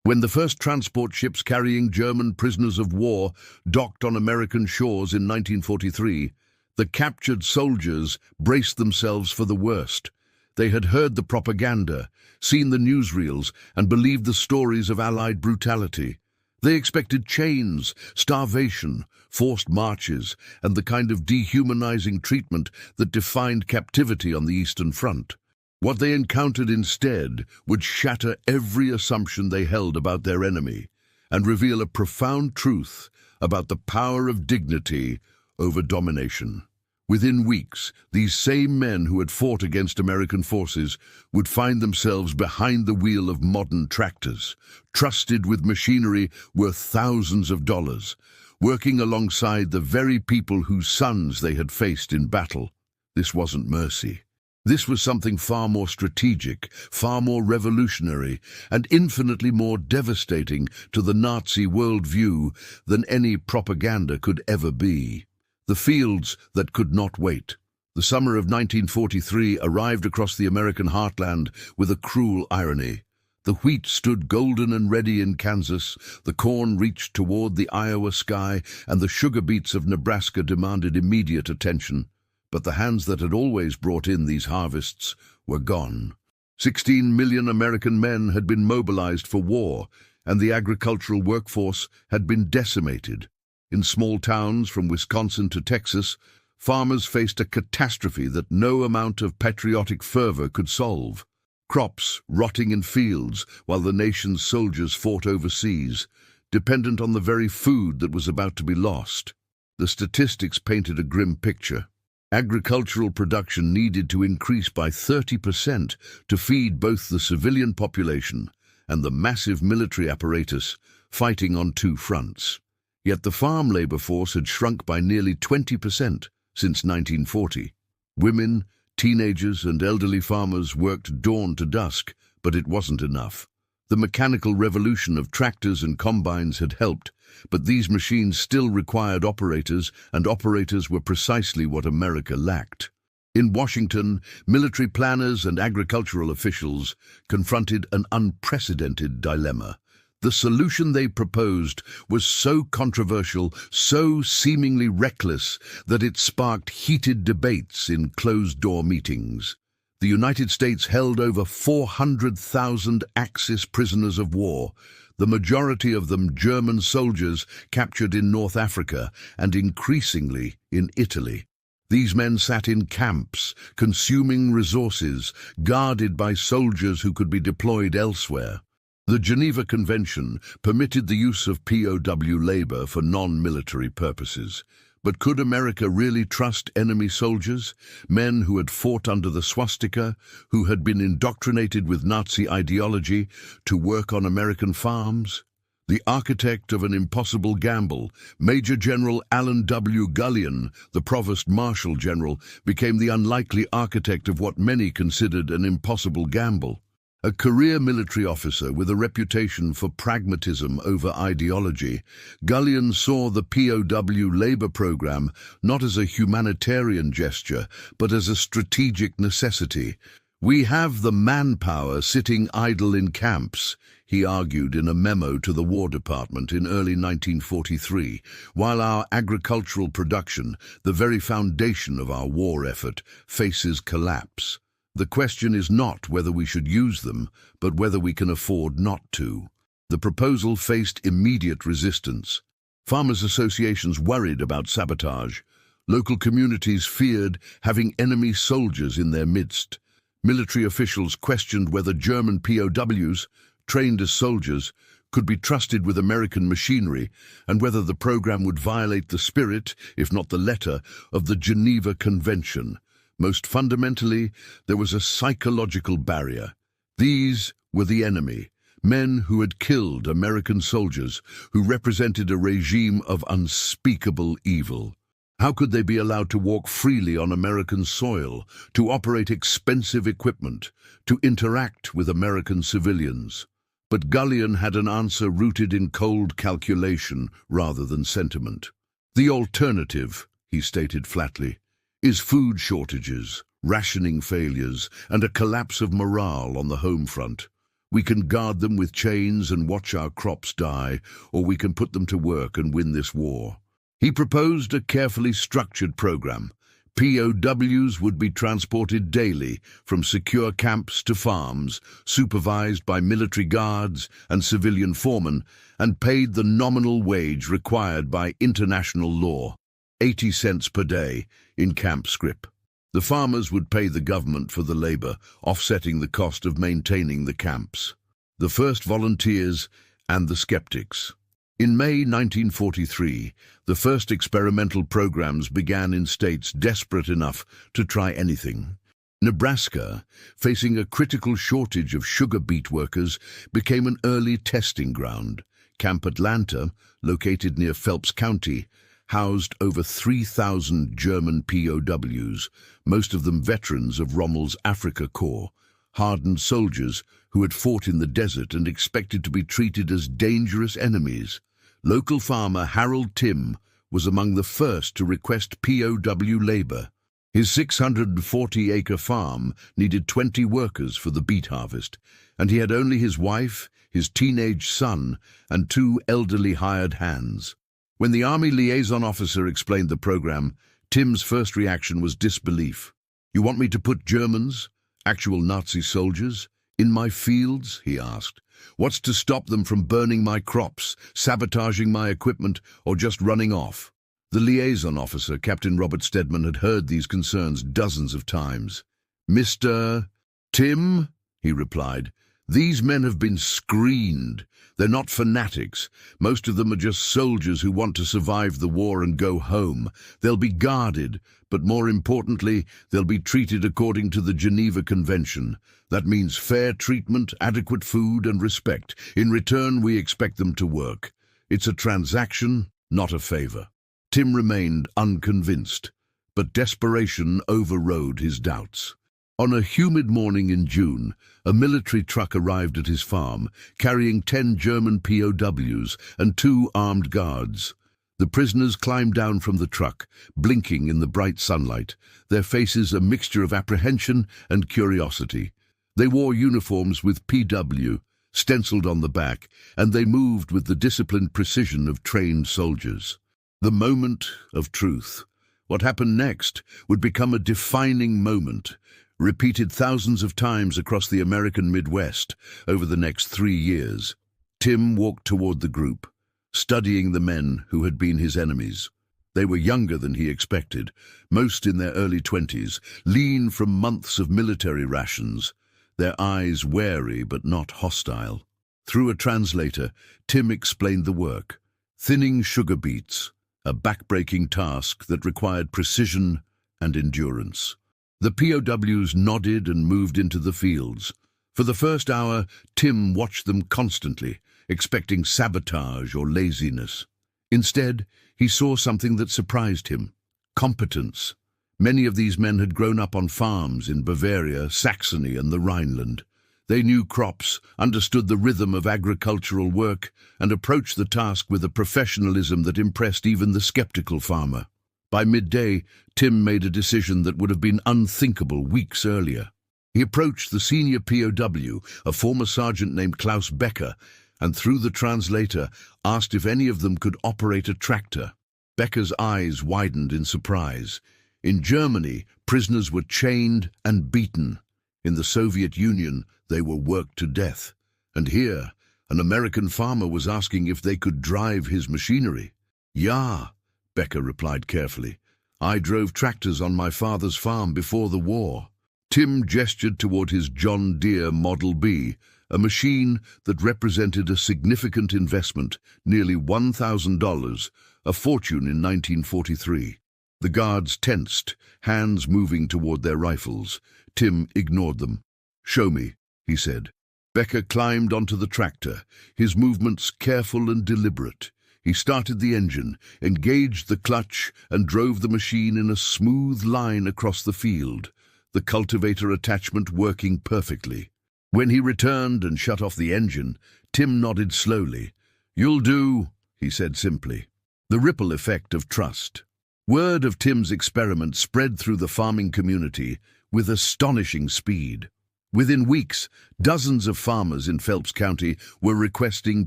When the first transport ships carrying German prisoners of war docked on American shores in 1943, the captured soldiers braced themselves for the worst. They had heard the propaganda, seen the newsreels, and believed the stories of Allied brutality. They expected chains, starvation, forced marches, and the kind of dehumanizing treatment that defined captivity on the Eastern Front. What they encountered instead would shatter every assumption they held about their enemy and reveal a profound truth about the power of dignity over domination. Within weeks, these same men who had fought against American forces would find themselves behind the wheel of modern tractors, trusted with machinery worth thousands of dollars, working alongside the very people whose sons they had faced in battle. This wasn't mercy. This was something far more strategic, far more revolutionary, and infinitely more devastating to the Nazi worldview than any propaganda could ever be. The fields that could not wait. The summer of 1943 arrived across the American heartland with a cruel irony. The wheat stood golden and ready in Kansas, the corn reached toward the Iowa sky, and the sugar beets of Nebraska demanded immediate attention. But the hands that had always brought in these harvests were gone. 16 million American men had been mobilized for war, and the agricultural workforce had been decimated. In small towns from Wisconsin to Texas, farmers faced a catastrophe that no amount of patriotic fervor could solve. Crops rotting in fields while the nation's soldiers fought overseas, dependent on the very food that was about to be lost. The statistics painted a grim picture. Agricultural production needed to increase by 30% to feed both the civilian population and the massive military apparatus fighting on two fronts. Yet the farm labor force had shrunk by nearly 20% since 1940. Women, teenagers, and elderly farmers worked dawn to dusk, but it wasn't enough. The mechanical revolution of tractors and combines had helped, but these machines still required operators, and operators were precisely what America lacked. In Washington, military planners and agricultural officials confronted an unprecedented dilemma. The solution they proposed was so controversial, so seemingly reckless, that it sparked heated debates in closed-door meetings. The United States held over 400,000 Axis prisoners of war, the majority of them German soldiers captured in North Africa and increasingly in Italy. These men sat in camps, consuming resources, guarded by soldiers who could be deployed elsewhere. The Geneva Convention permitted the use of POW labor for non-military purposes. But could America really trust enemy soldiers, men who had fought under the swastika, who had been indoctrinated with Nazi ideology, to work on American farms? The architect of an impossible gamble, Major General Alan W. Gullion, the Provost Marshal General, became the unlikely architect of what many considered an impossible gamble. A career military officer with a reputation for pragmatism over ideology, Gullion saw the POW labor program not as a humanitarian gesture, but as a strategic necessity. "We have the manpower sitting idle in camps," he argued in a memo to the War Department in early 1943, "while our agricultural production, the very foundation of our war effort, faces collapse. The question is not whether we should use them, but whether we can afford not to." The proposal faced immediate resistance. Farmers' associations worried about sabotage. Local communities feared having enemy soldiers in their midst. Military officials questioned whether German POWs, trained as soldiers, could be trusted with American machinery, and whether the program would violate the spirit, if not the letter, of the Geneva Convention. Most fundamentally, there was a psychological barrier. These were the enemy, men who had killed American soldiers, who represented a regime of unspeakable evil. How could they be allowed to walk freely on American soil, to operate expensive equipment, to interact with American civilians? But Gullion had an answer rooted in cold calculation rather than sentiment. "The alternative," he stated flatly, "is food shortages, rationing failures, and a collapse of morale on the home front. We can guard them with chains and watch our crops die, or we can put them to work and win this war. He proposed a carefully structured program. POWs would be transported daily from secure camps to farms, supervised by military guards and civilian foremen, and paid the nominal wage required by international law, 80 cents per day, in camp scrip. The farmers would pay the government for the labor, offsetting the cost of maintaining the camps. The first volunteers and the skeptics. In May 1943, the first experimental programs began in states desperate enough to try anything. Nebraska, facing a critical shortage of sugar beet workers, became an early testing ground. Camp Atlanta, located near Phelps County, housed over 3,000 German POWs, most of them veterans of Rommel's Africa Corps, hardened soldiers who had fought in the desert and expected to be treated as dangerous enemies. Local farmer Harold Tim was among the first to request POW labor. His 640-acre farm needed 20 workers for the beet harvest, and he had only his wife, his teenage son, and 2 elderly hired hands. When the Army liaison officer explained the program, Tim's first reaction was disbelief. "You want me to put Germans, actual Nazi soldiers, in my fields?" he asked. "What's to stop them from burning my crops, sabotaging my equipment, or just running off?" The liaison officer, Captain Robert Stedman, had heard these concerns dozens of times. "Mr. Tim," he replied, "these men have been screened. They're not fanatics. Most of them are just soldiers who want to survive the war and go home. They'll be guarded, but more importantly, they'll be treated according to the Geneva Convention. That means fair treatment, adequate food, and respect. In return, we expect them to work. It's a transaction, not a favor." Tim remained unconvinced, but desperation overrode his doubts. On a humid morning in June, a military truck arrived at his farm, carrying 10 German POWs and 2 armed guards. The prisoners climbed down from the truck, blinking in the bright sunlight, their faces a mixture of apprehension and curiosity. They wore uniforms with PW stenciled on the back, and they moved with the disciplined precision of trained soldiers. The moment of truth. What happened next would become a defining moment, repeated thousands of times across the American Midwest over the next 3 years. Tim walked toward the group, studying the men who had been his enemies. They were younger than he expected, most in their early 20s, lean from months of military rations, their eyes wary but not hostile. Through a translator, Tim explained the work. Thinning sugar beets, a backbreaking task that required precision and endurance. The POWs nodded and moved into the fields. For the first hour, Tim watched them constantly, expecting sabotage or laziness. Instead, he saw something that surprised him: competence. Many of these men had grown up on farms in Bavaria, Saxony, and the Rhineland. They knew crops, understood the rhythm of agricultural work, and approached the task with a professionalism that impressed even the skeptical farmer. By midday, Tim made a decision that would have been unthinkable weeks earlier. He approached the senior POW, a former sergeant named Klaus Becker, and through the translator asked if any of them could operate a tractor. Becker's eyes widened in surprise. In Germany, prisoners were chained and beaten. In the Soviet Union, they were worked to death. And here, an American farmer was asking if they could drive his machinery. "Ja," Becker replied carefully. "I drove tractors on my father's farm before the war." Tim gestured toward his John Deere Model B, a machine that represented a significant investment, nearly $1,000, a fortune in 1943. The guards tensed, hands moving toward their rifles. Tim ignored them. "Show me," he said. Becker climbed onto the tractor, his movements careful and deliberate. He started the engine, engaged the clutch, and drove the machine in a smooth line across the field, the cultivator attachment working perfectly. When he returned and shut off the engine, Tim nodded slowly. "You'll do," he said simply. The ripple effect of trust. Word of Tim's experiment spread through the farming community with astonishing speed. Within weeks, dozens of farmers in Phelps County were requesting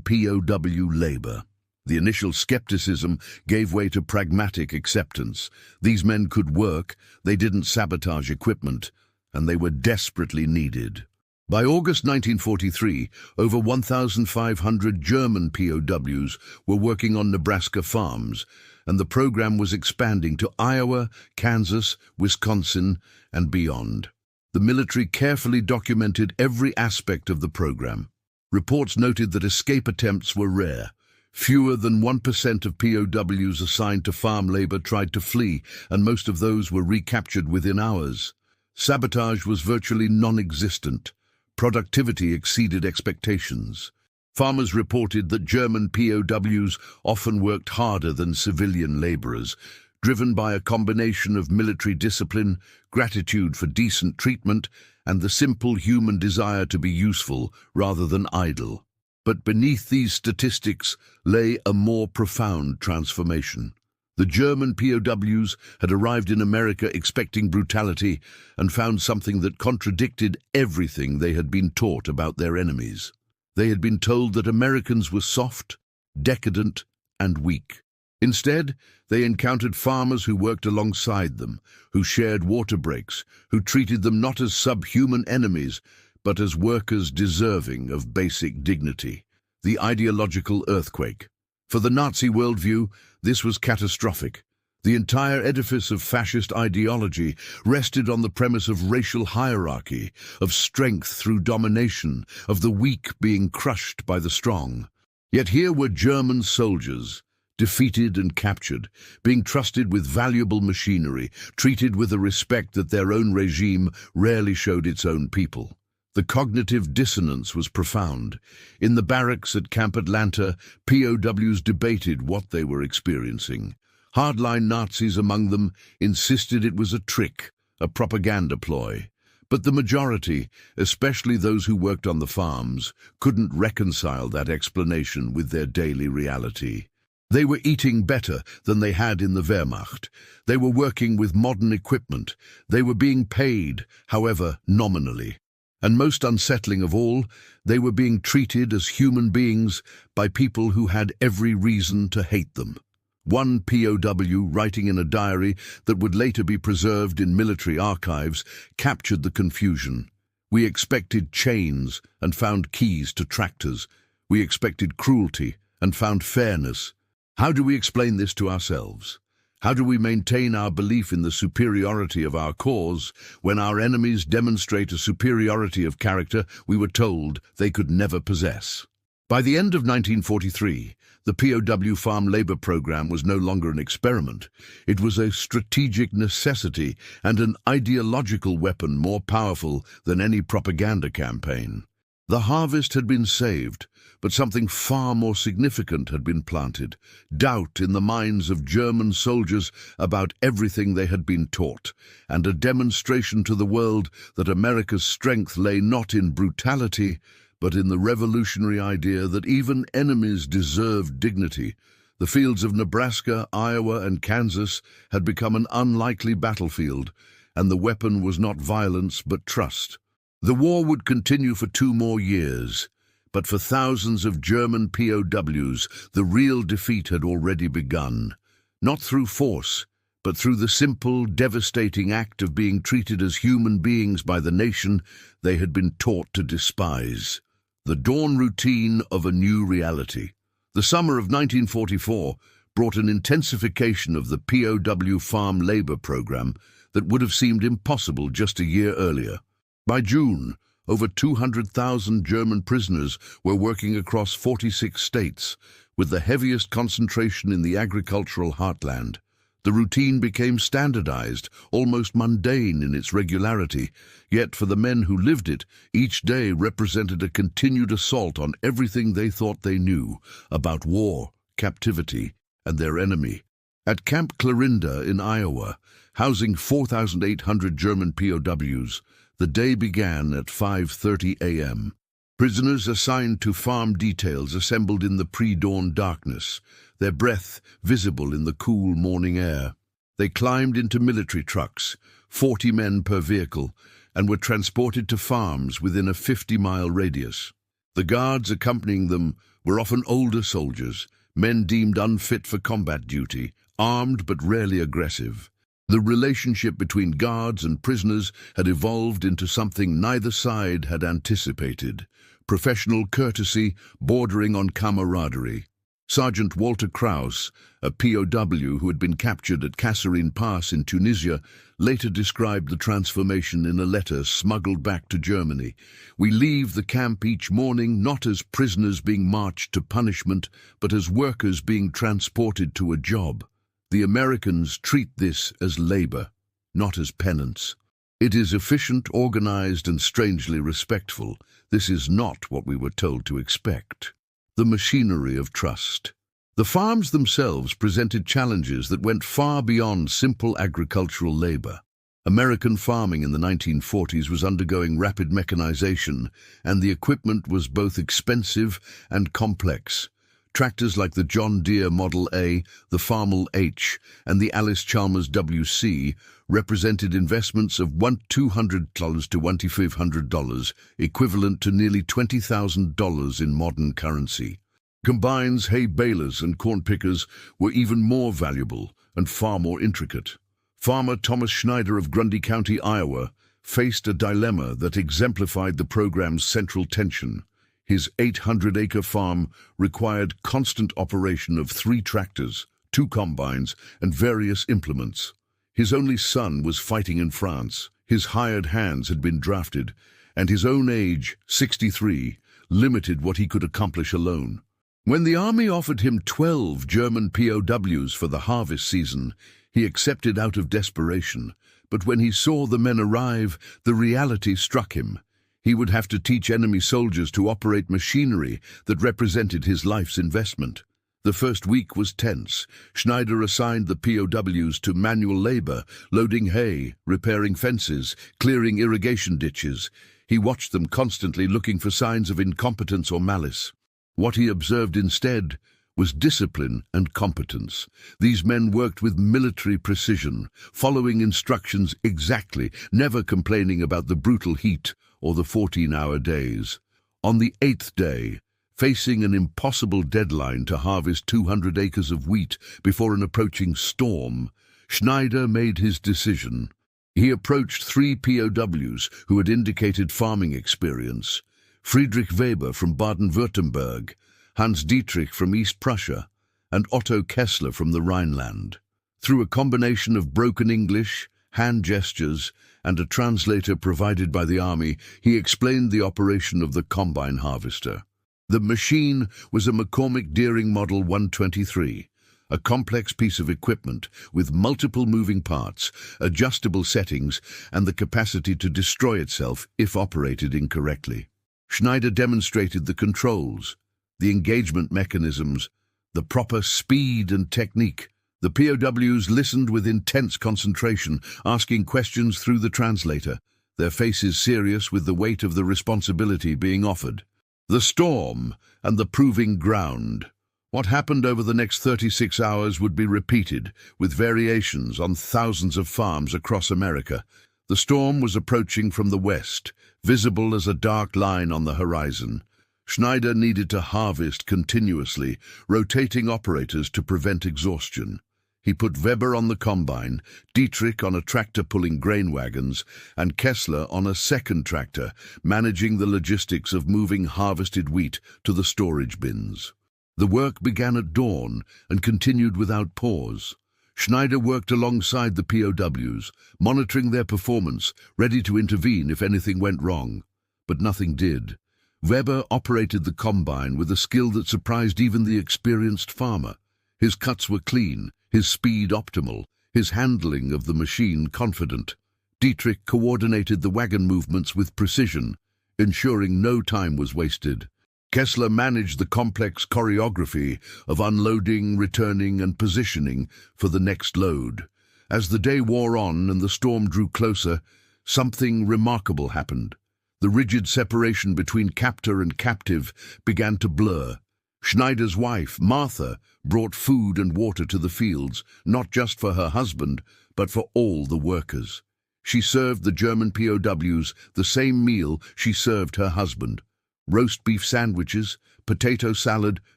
POW labor. The initial skepticism gave way to pragmatic acceptance. These men could work, they didn't sabotage equipment, and they were desperately needed. By August 1943, over 1,500 German POWs were working on Nebraska farms, and the program was expanding to Iowa, Kansas, Wisconsin, and beyond. The military carefully documented every aspect of the program. Reports noted that escape attempts were rare. Fewer than 1% of POWs assigned to farm labor tried to flee, and most of those were recaptured within hours. Sabotage was virtually non-existent. Productivity exceeded expectations. Farmers reported that German POWs often worked harder than civilian laborers, driven by a combination of military discipline, gratitude for decent treatment, and the simple human desire to be useful rather than idle. But beneath these statistics lay a more profound transformation. The German POWs had arrived in America expecting brutality and found something that contradicted everything they had been taught about their enemies. They had been told that Americans were soft, decadent, and weak. Instead, they encountered farmers who worked alongside them, who shared water breaks, who treated them not as subhuman enemies, but as workers deserving of basic dignity. The ideological earthquake. For the Nazi worldview, this was catastrophic. The entire edifice of fascist ideology rested on the premise of racial hierarchy, of strength through domination, of the weak being crushed by the strong. Yet here were German soldiers, defeated and captured, being trusted with valuable machinery, treated with a respect that their own regime rarely showed its own people. The cognitive dissonance was profound. In the barracks at Camp Atlanta, POWs debated what they were experiencing. Hardline Nazis among them insisted it was a trick, a propaganda ploy. But the majority, especially those who worked on the farms, couldn't reconcile that explanation with their daily reality. They were eating better than they had in the Wehrmacht. They were working with modern equipment. They were being paid, however, nominally. And most unsettling of all, they were being treated as human beings by people who had every reason to hate them. One POW, writing in a diary that would later be preserved in military archives, captured the confusion. We expected chains and found keys to tractors. We expected cruelty and found fairness. How do we explain this to ourselves? How do we maintain our belief in the superiority of our cause when our enemies demonstrate a superiority of character we were told they could never possess? By the end of 1943, the POW farm labor program was no longer an experiment. It was a strategic necessity and an ideological weapon more powerful than any propaganda campaign. The harvest had been saved, but something far more significant had been planted: doubt in the minds of German soldiers about everything they had been taught, and a demonstration to the world that America's strength lay not in brutality, but in the revolutionary idea that even enemies deserved dignity. The fields of Nebraska, Iowa, and Kansas had become an unlikely battlefield, and the weapon was not violence but trust. The war would continue for 2 more years, but for thousands of German POWs, the real defeat had already begun. Not through force, but through the simple, devastating act of being treated as human beings by the nation they had been taught to despise. The dawn routine of a new reality. The summer of 1944 brought an intensification of the POW farm labor program that would have seemed impossible just a year earlier. By June, over 200,000 German prisoners were working across 46 states, with the heaviest concentration in the agricultural heartland. The routine became standardized, almost mundane in its regularity, yet for the men who lived it, each day represented a continued assault on everything they thought they knew about war, captivity, and their enemy. At Camp Clarinda in Iowa, housing 4,800 German POWs, the day began at 5:30 a.m. Prisoners assigned to farm details assembled in the pre-dawn darkness, their breath visible in the cool morning air. They climbed into military trucks, 40 men per vehicle, and were transported to farms within a 50-mile radius. The guards accompanying them were often older soldiers, men deemed unfit for combat duty, armed but rarely aggressive. The relationship between guards and prisoners had evolved into something neither side had anticipated: professional courtesy bordering on camaraderie. Sergeant Walter Krauss, a POW who had been captured at Kasserine Pass in Tunisia, later described the transformation in a letter smuggled back to Germany. "We leave the camp each morning not as prisoners being marched to punishment, but as workers being transported to a job. The Americans treat this as labor, not as penance. It is efficient, organized, and strangely respectful. This is not what we were told to expect." The machinery of trust. The farms themselves presented challenges that went far beyond simple agricultural labor. American farming in the 1940s was undergoing rapid mechanization, and the equipment was both expensive and complex. Tractors like the John Deere Model A, the Farmall H, and the Alice Chalmers WC represented investments of $200 to $2,500, equivalent to nearly $20,000 in modern currency. Combines, hay balers, and corn pickers were even more valuable and far more intricate. Farmer Thomas Schneider of Grundy County, Iowa, faced a dilemma that exemplified the program's central tension. His 800-acre farm required constant operation of 3 tractors, 2 combines, and various implements. His only son was fighting in France. His hired hands had been drafted, and his own age, 63, limited what he could accomplish alone. When the army offered him 12 German POWs for the harvest season, he accepted out of desperation. But when he saw the men arrive, the reality struck him. He would have to teach enemy soldiers to operate machinery that represented his life's investment. The first week was tense. Schneider assigned the POWs to manual labor, loading hay, repairing fences, clearing irrigation ditches. He watched them constantly, looking for signs of incompetence or malice. What he observed instead was discipline and competence. These men worked with military precision, following instructions exactly, never complaining about the brutal heat or the 14-hour days. On the 8th day, facing an impossible deadline to harvest 200 acres of wheat before an approaching storm, Schneider made his decision. He approached 3 POWs who had indicated farming experience: Friedrich Weber from Baden-Württemberg, Hans Dietrich from East Prussia, and Otto Kessler from the Rhineland. Through a combination of broken English, hand gestures, and a translator provided by the army, he explained the operation of the combine harvester. The machine was a McCormick Deering Model 123, a complex piece of equipment with multiple moving parts, adjustable settings, and the capacity to destroy itself if operated incorrectly. Schneider demonstrated the controls, the engagement mechanisms, the proper speed and technique. The POWs listened with intense concentration, asking questions through the translator, their faces serious with the weight of the responsibility being offered. The storm and the proving ground. What happened over the next 36 hours would be repeated, with variations on thousands of farms across America. The storm was approaching from the west, visible as a dark line on the horizon. Schneider needed to harvest continuously, rotating operators to prevent exhaustion. He put Weber on the combine, Dietrich on a tractor pulling grain wagons, and Kessler on a second tractor, managing the logistics of moving harvested wheat to the storage bins. The work began at dawn and continued without pause. Schneider worked alongside the POWs, monitoring their performance, ready to intervene if anything went wrong. But nothing did. Weber operated the combine with a skill that surprised even the experienced farmer. His cuts were clean, his speed optimal, his handling of the machine confident. Dietrich coordinated the wagon movements with precision, ensuring no time was wasted. Kessler managed the complex choreography of unloading, returning, and positioning for the next load. As the day wore on and the storm drew closer, something remarkable happened. The rigid separation between captor and captive began to blur. Schneider's wife, Martha, brought food and water to the fields, not just for her husband, but for all the workers. She served the German POWs the same meal she served her husband: roast beef sandwiches, potato salad,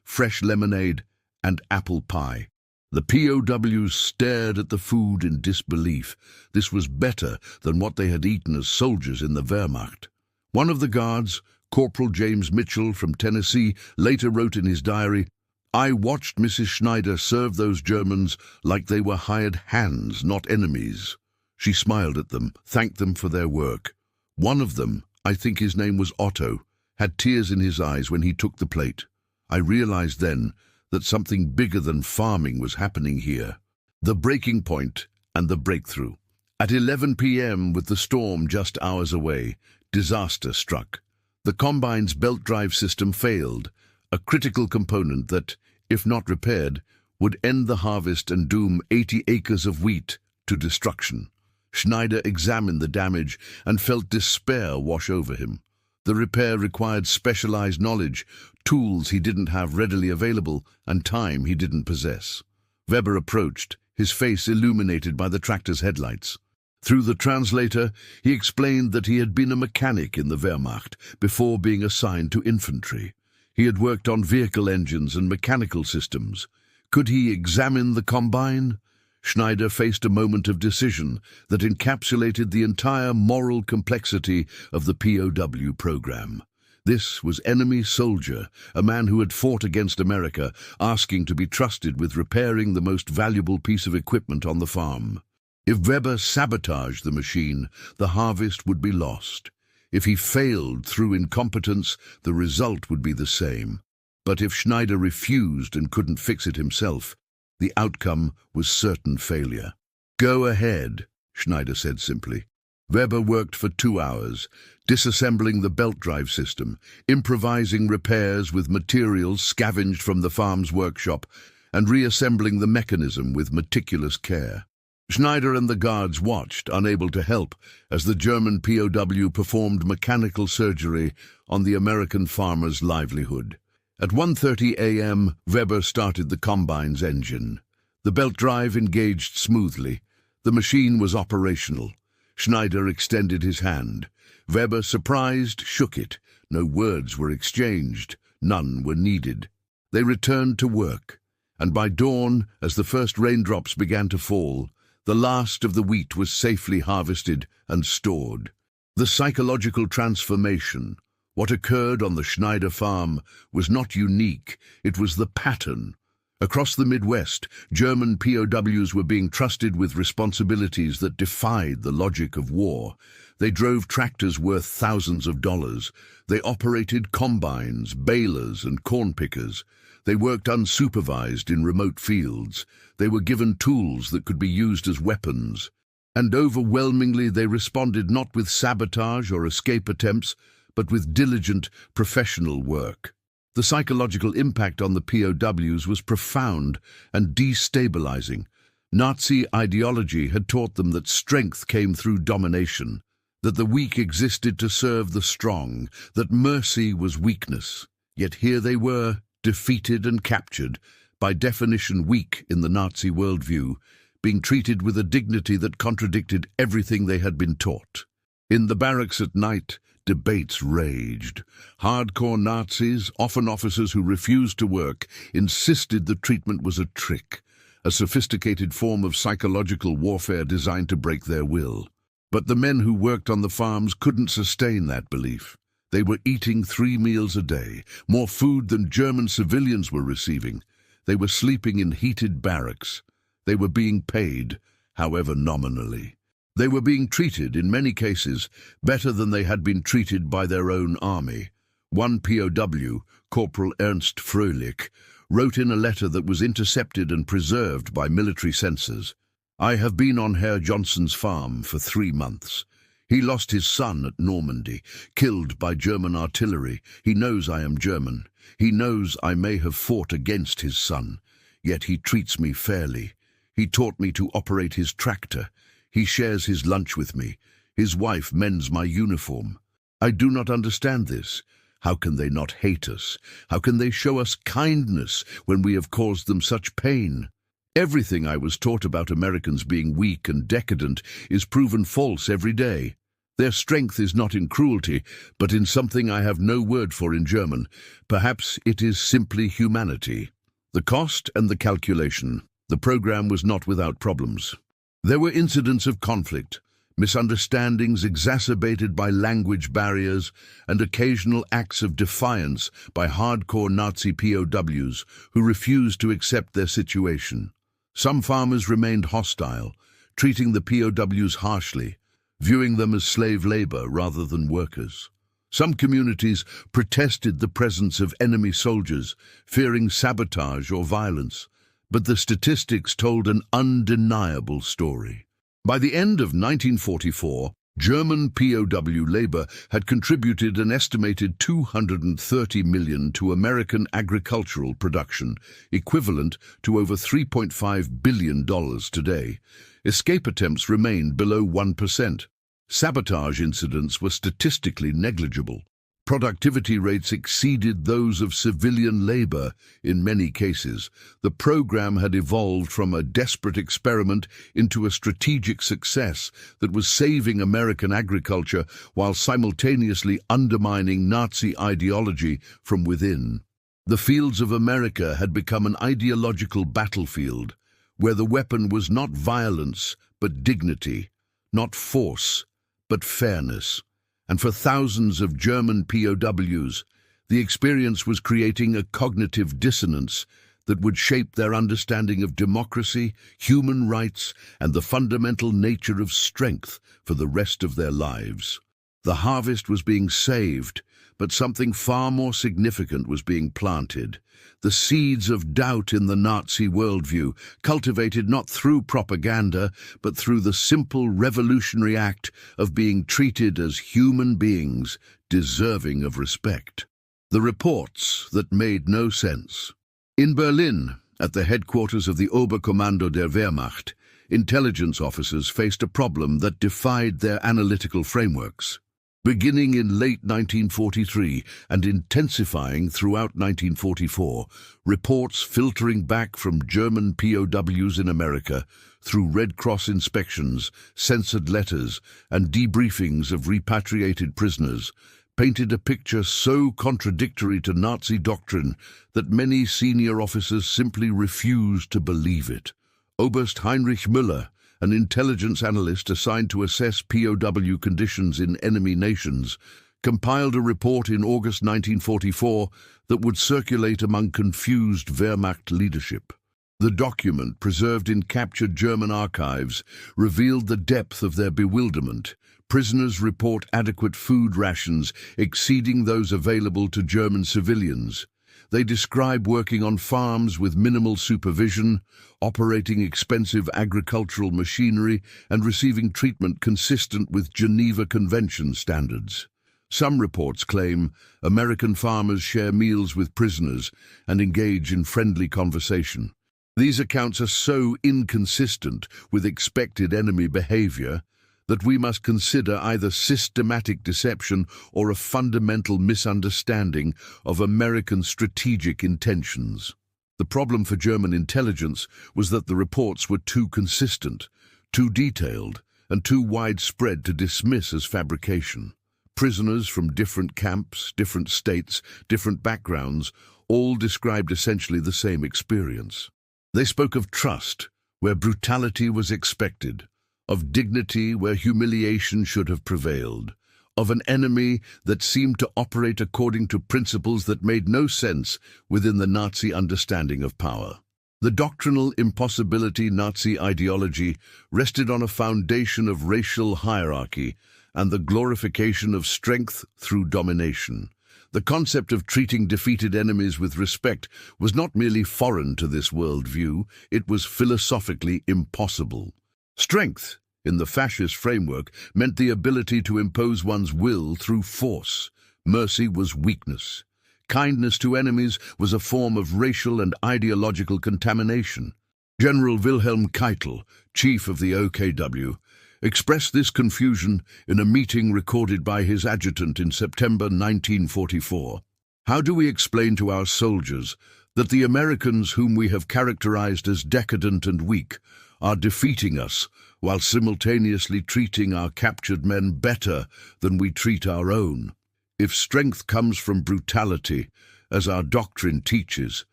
fresh lemonade, and apple pie. The POWs stared at the food in disbelief. This was better than what they had eaten as soldiers in the Wehrmacht. One of the guards, Corporal James Mitchell from Tennessee, later wrote in his diary, "I watched Mrs. Schneider serve those Germans like they were hired hands, not enemies. She smiled at them, thanked them for their work. One of them, I think his name was Otto, had tears in his eyes when he took the plate. I realized then that something bigger than farming was happening here." The breaking point and the breakthrough. At 11 p.m., with the storm just hours away, disaster struck. The combine's belt drive system failed, a critical component that, if not repaired, would end the harvest and doom 80 acres of wheat to destruction. Schneider examined the damage and felt despair wash over him. The repair required specialized knowledge, tools he didn't have readily available, and time he didn't possess. Weber approached, his face illuminated by the tractor's headlights. Through the translator, he explained that he had been a mechanic in the Wehrmacht before being assigned to infantry. He had worked on vehicle engines and mechanical systems. Could he examine the combine? Schneider faced a moment of decision that encapsulated the entire moral complexity of the POW program. This was enemy soldier, a man who had fought against America, asking to be trusted with repairing the most valuable piece of equipment on the farm. If Weber sabotaged the machine, the harvest would be lost. If he failed through incompetence, the result would be the same. But if Schneider refused and couldn't fix it himself, the outcome was certain failure. "Go ahead," Schneider said simply. Weber worked for 2 hours, disassembling the belt drive system, improvising repairs with materials scavenged from the farm's workshop, and reassembling the mechanism with meticulous care. Schneider and the guards watched, unable to help, as the German POW performed mechanical surgery on the American farmer's livelihood. At 1:30 a.m., Weber started the combine's engine. The belt drive engaged smoothly. The machine was operational. Schneider extended his hand. Weber, surprised, shook it. No words were exchanged. None were needed. They returned to work, and by dawn, as the first raindrops began to fall, the last of the wheat was safely harvested and stored. The psychological transformation, what occurred on the Schneider farm, was not unique, it was the pattern. Across the Midwest, German POWs were being trusted with responsibilities that defied the logic of war. They drove tractors worth thousands of dollars. They operated combines, balers, and corn pickers. They worked unsupervised in remote fields. They were given tools that could be used as weapons. And overwhelmingly they responded not with sabotage or escape attempts, but with diligent, professional work. The psychological impact on the POWs was profound and destabilizing. Nazi ideology had taught them that strength came through domination, that the weak existed to serve the strong, that mercy was weakness. Yet here they were, defeated and captured, by definition weak in the Nazi worldview, being treated with a dignity that contradicted everything they had been taught. In the barracks at night, debates raged. Hardcore Nazis, often officers who refused to work, insisted the treatment was a trick, a sophisticated form of psychological warfare designed to break their will. But the men who worked on the farms couldn't sustain that belief. They were eating 3 meals a day, more food than German civilians were receiving. They were sleeping in heated barracks. They were being paid, however nominally. They were being treated, in many cases, better than they had been treated by their own army. One POW, Corporal Ernst Fröhlich, wrote in a letter that was intercepted and preserved by military censors, "I have been on Herr Johnson's farm for 3 months. He lost his son at Normandy, killed by German artillery. He knows I am German. He knows I may have fought against his son. Yet he treats me fairly. He taught me to operate his tractor. He shares his lunch with me. His wife mends my uniform. I do not understand this. How can they not hate us? How can they show us kindness when we have caused them such pain?" Everything I was taught about Americans being weak and decadent is proven false every day. Their strength is not in cruelty, but in something I have no word for in German. Perhaps it is simply humanity. The cost and the calculation. The program was not without problems. There were incidents of conflict, misunderstandings exacerbated by language barriers, and occasional acts of defiance by hardcore Nazi POWs who refused to accept their situation. Some farmers remained hostile, treating the POWs harshly, viewing them as slave labor rather than workers. Some communities protested the presence of enemy soldiers, fearing sabotage or violence, but the statistics told an undeniable story. By the end of 1944, German POW labor had contributed an estimated $230 million to American agricultural production, equivalent to over $3.5 billion today. Escape attempts remained below 1%. Sabotage incidents were statistically negligible. Productivity rates exceeded those of civilian labor in many cases. The program had evolved from a desperate experiment into a strategic success that was saving American agriculture while simultaneously undermining Nazi ideology from within. The fields of America had become an ideological battlefield, where the weapon was not violence but dignity, not force but fairness. And for thousands of German POWs, the experience was creating a cognitive dissonance that would shape their understanding of democracy, human rights, and the fundamental nature of strength for the rest of their lives. The harvest was being saved, but something far more significant was being planted. The seeds of doubt in the Nazi worldview, cultivated not through propaganda, but through the simple revolutionary act of being treated as human beings deserving of respect. The reports that made no sense. In Berlin, at the headquarters of the Oberkommando der Wehrmacht, intelligence officers faced a problem that defied their analytical frameworks. Beginning in late 1943 and intensifying throughout 1944, reports filtering back from German POWs in America through Red Cross inspections, censored letters, and debriefings of repatriated prisoners painted a picture so contradictory to Nazi doctrine that many senior officers simply refused to believe it. Oberst Heinrich Müller, an intelligence analyst assigned to assess POW conditions in enemy nations, compiled a report in August 1944 that would circulate among confused Wehrmacht leadership. The document, preserved in captured German archives, revealed the depth of their bewilderment. Prisoners report adequate food rations exceeding those available to German civilians. They describe working on farms with minimal supervision, operating expensive agricultural machinery, and receiving treatment consistent with Geneva Convention standards. Some reports claim American farmers share meals with prisoners and engage in friendly conversation. These accounts are so inconsistent with expected enemy behavior that we must consider either systematic deception or a fundamental misunderstanding of American strategic intentions. The problem for German intelligence was that the reports were too consistent, too detailed, and too widespread to dismiss as fabrication. Prisoners from different camps, different states, different backgrounds, all described essentially the same experience. They spoke of trust, where brutality was expected, of dignity where humiliation should have prevailed, of an enemy that seemed to operate according to principles that made no sense within the Nazi understanding of power. The doctrinal impossibility Nazi ideology rested on a foundation of racial hierarchy and the glorification of strength through domination. The concept of treating defeated enemies with respect was not merely foreign to this worldview, it was philosophically impossible. Strength, in the fascist framework, meant the ability to impose one's will through force. Mercy was weakness. Kindness to enemies was a form of racial and ideological contamination. General Wilhelm Keitel, chief of the OKW, expressed this confusion in a meeting recorded by his adjutant in September 1944. How do we explain to our soldiers that the Americans, whom we have characterized as decadent and weak, are defeating us while simultaneously treating our captured men better than we treat our own. If strength comes from brutality, as our doctrine teaches,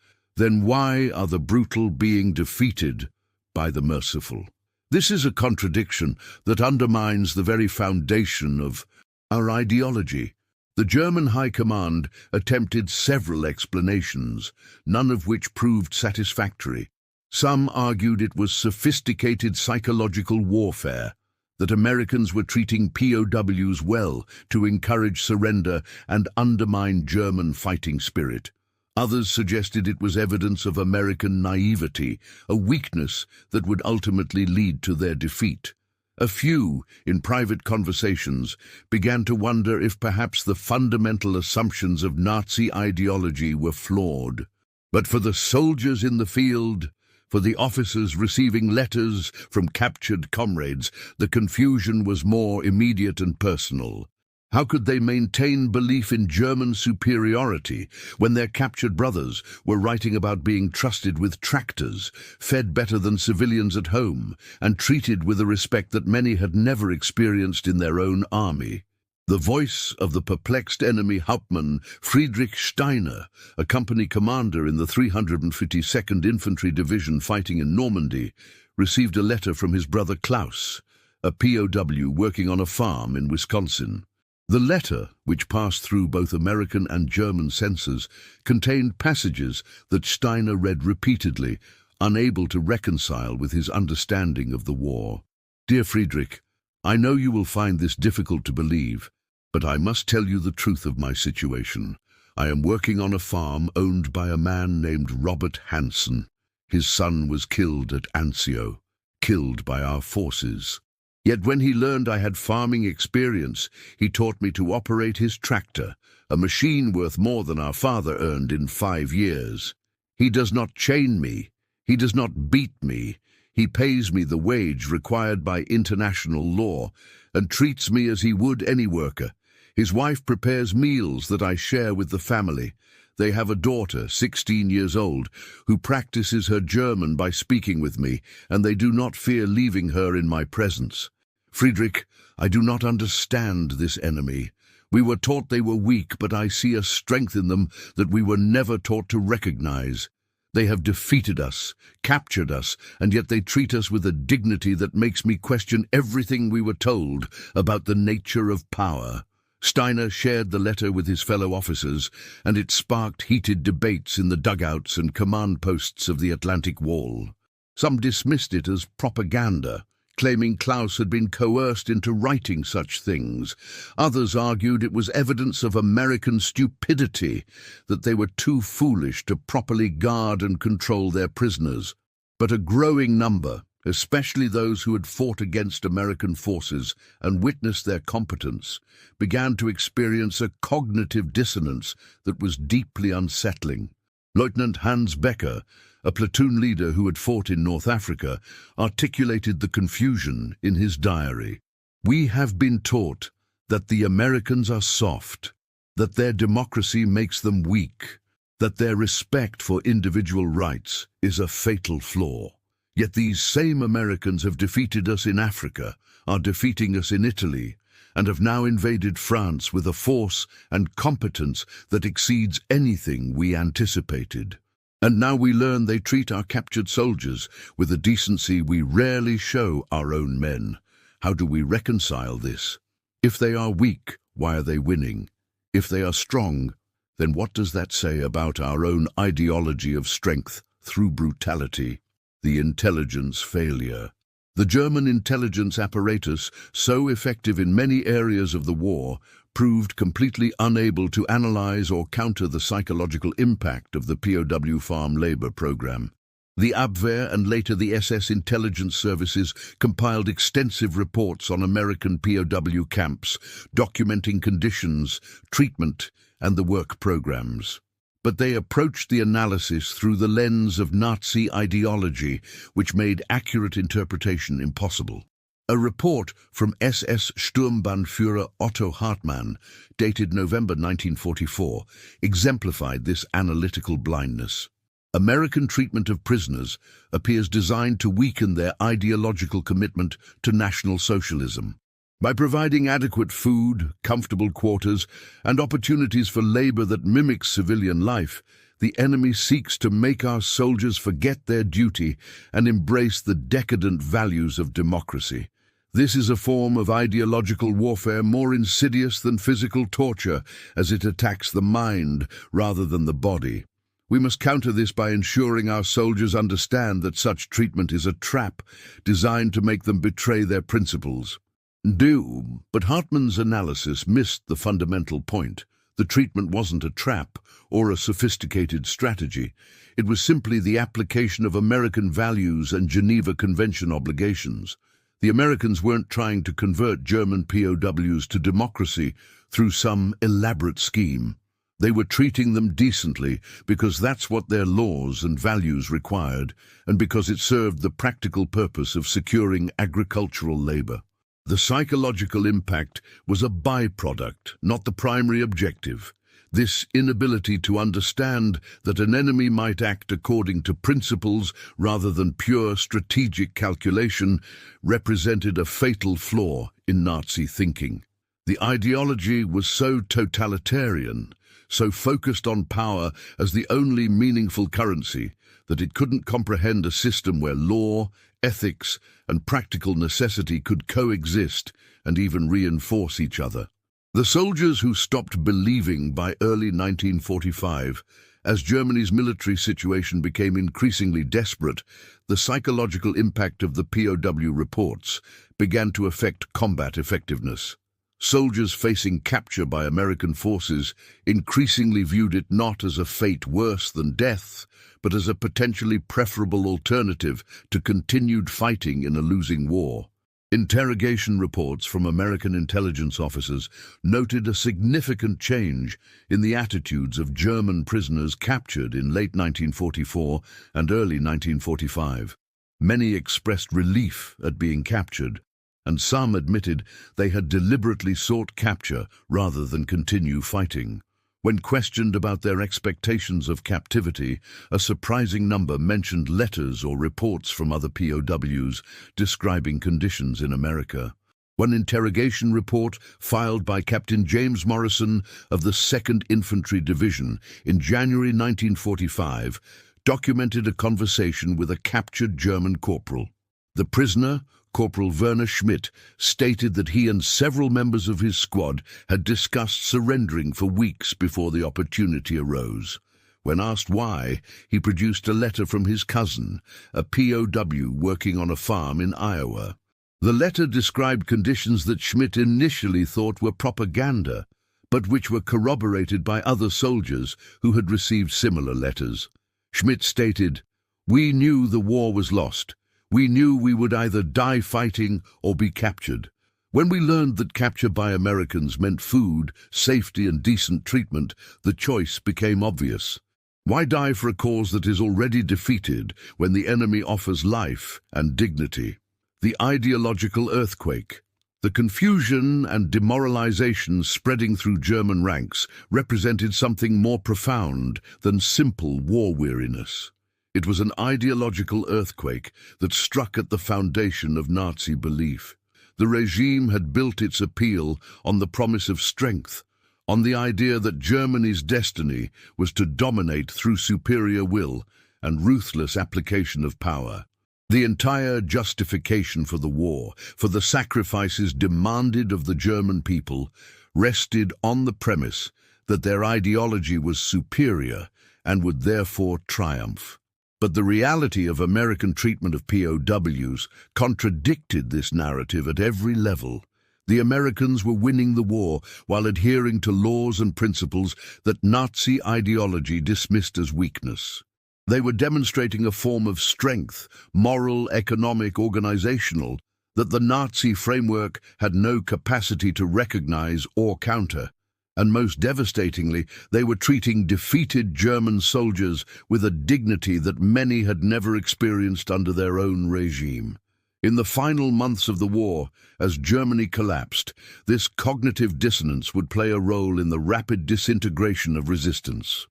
then why are the brutal being defeated by the merciful? This is a contradiction that undermines the very foundation of our ideology. The German High Command attempted several explanations, none of which proved satisfactory. Some argued it was sophisticated psychological warfare, that Americans were treating POWs well to encourage surrender and undermine German fighting spirit. Others suggested it was evidence of American naivety, a weakness that would ultimately lead to their defeat. A few, in private conversations, began to wonder if perhaps the fundamental assumptions of Nazi ideology were flawed. But for the soldiers in the field, for the officers receiving letters from captured comrades, the confusion was more immediate and personal. How could they maintain belief in German superiority when their captured brothers were writing about being trusted with tractors, fed better than civilians at home, and treated with a respect that many had never experienced in their own army? The voice of the perplexed enemy Hauptmann Friedrich Steiner, a company commander in the 352nd Infantry Division fighting in Normandy, received a letter from his brother Klaus, a POW working on a farm in Wisconsin. The letter, which passed through both American and German censors, contained passages that Steiner read repeatedly, unable to reconcile with his understanding of the war. Dear Friedrich, I know you will find this difficult to believe, but I must tell you the truth of my situation. I am working on a farm owned by a man named Robert Hansen. His son was killed at Anzio, killed by our forces. Yet when he learned I had farming experience, he taught me to operate his tractor, a machine worth more than our father earned in 5 years. He does not chain me. He does not beat me. He pays me the wage required by international law and treats me as he would any worker. His wife prepares meals that I share with the family. They have a daughter, 16 years old, who practices her German by speaking with me, and they do not fear leaving her in my presence. Friedrich, I do not understand this enemy. We were taught they were weak, but I see a strength in them that we were never taught to recognize. They have defeated us, captured us, and yet they treat us with a dignity that makes me question everything we were told about the nature of power. Steiner shared the letter with his fellow officers, and it sparked heated debates in the dugouts and command posts of the Atlantic Wall. Some dismissed it as propaganda, claiming Klaus had been coerced into writing such things. Others argued it was evidence of American stupidity, that they were too foolish to properly guard and control their prisoners. But a growing number, especially those who had fought against American forces and witnessed their competence, began to experience a cognitive dissonance that was deeply unsettling. Lieutenant Hans Becker, a platoon leader who had fought in North Africa, articulated the confusion in his diary. We have been taught that the Americans are soft, that their democracy makes them weak, that their respect for individual rights is a fatal flaw. Yet these same Americans have defeated us in Africa, are defeating us in Italy, and have now invaded France with a force and competence that exceeds anything we anticipated. And now we learn they treat our captured soldiers with a decency we rarely show our own men. How do we reconcile this? If they are weak, why are they winning? If they are strong, then what does that say about our own ideology of strength through brutality? The intelligence failure. The German intelligence apparatus, so effective in many areas of the war, proved completely unable to analyze or counter the psychological impact of the POW farm labor program. The Abwehr and later the SS intelligence services compiled extensive reports on American POW camps, documenting conditions, treatment, and the work programs. But they approached the analysis through the lens of Nazi ideology, which made accurate interpretation impossible. A report from SS Sturmbannführer Otto Hartmann, dated November 1944, exemplified this analytical blindness. American treatment of prisoners appears designed to weaken their ideological commitment to National Socialism. By providing adequate food, comfortable quarters, and opportunities for labor that mimics civilian life, the enemy seeks to make our soldiers forget their duty and embrace the decadent values of democracy. This is a form of ideological warfare more insidious than physical torture, as it attacks the mind rather than the body. We must counter this by ensuring our soldiers understand that such treatment is a trap designed to make them betray their principles. But Hartmann's analysis missed the fundamental point. The treatment wasn't a trap or a sophisticated strategy. It was simply the application of American values and Geneva Convention obligations. The Americans weren't trying to convert German POWs to democracy through some elaborate scheme. They were treating them decently because that's what their laws and values required, and because it served the practical purpose of securing agricultural labor. The psychological impact was a byproduct, not the primary objective. This inability to understand that an enemy might act according to principles rather than pure strategic calculation represented a fatal flaw in Nazi thinking. The ideology was so totalitarian, so focused on power as the only meaningful currency, that it couldn't comprehend a system where law, ethics, and practical necessity could coexist and even reinforce each other. The soldiers who stopped believing by early 1945, as Germany's military situation became increasingly desperate, the psychological impact of the POW reports began to affect combat effectiveness. Soldiers facing capture by American forces increasingly viewed it not as a fate worse than death, but as a potentially preferable alternative to continued fighting in a losing war. Interrogation reports from American intelligence officers noted a significant change in the attitudes of German prisoners captured in late 1944 and early 1945. Many expressed relief at being captured, and some admitted they had deliberately sought capture rather than continue fighting. When questioned about their expectations of captivity, a surprising number mentioned letters or reports from other POWs describing conditions in America. One interrogation report, filed by Captain James Morrison of the 2nd Infantry Division in January 1945, documented a conversation with a captured German corporal. The prisoner, Corporal Werner Schmidt, stated that he and several members of his squad had discussed surrendering for weeks before the opportunity arose. When asked why, he produced a letter from his cousin, a POW working on a farm in Iowa. The letter described conditions that Schmidt initially thought were propaganda, but which were corroborated by other soldiers who had received similar letters. Schmidt stated, "We knew the war was lost. We knew we would either die fighting or be captured. When we learned that capture by Americans meant food, safety, and decent treatment, the choice became obvious. Why die for a cause that is already defeated when the enemy offers life and dignity?" The ideological earthquake. The confusion and demoralization spreading through German ranks represented something more profound than simple war weariness. It was an ideological earthquake that struck at the foundation of Nazi belief. The regime had built its appeal on the promise of strength, on the idea that Germany's destiny was to dominate through superior will and ruthless application of power. The entire justification for the war, for the sacrifices demanded of the German people, rested on the premise that their ideology was superior and would therefore triumph. But the reality of American treatment of POWs contradicted this narrative at every level. The Americans were winning the war while adhering to laws and principles that Nazi ideology dismissed as weakness. They were demonstrating a form of strength, moral, economic, organizational, that the Nazi framework had no capacity to recognize or counter. And most devastatingly, they were treating defeated German soldiers with a dignity that many had never experienced under their own regime. In the final months of the war, as Germany collapsed, this cognitive dissonance would play a role in the rapid disintegration of resistance.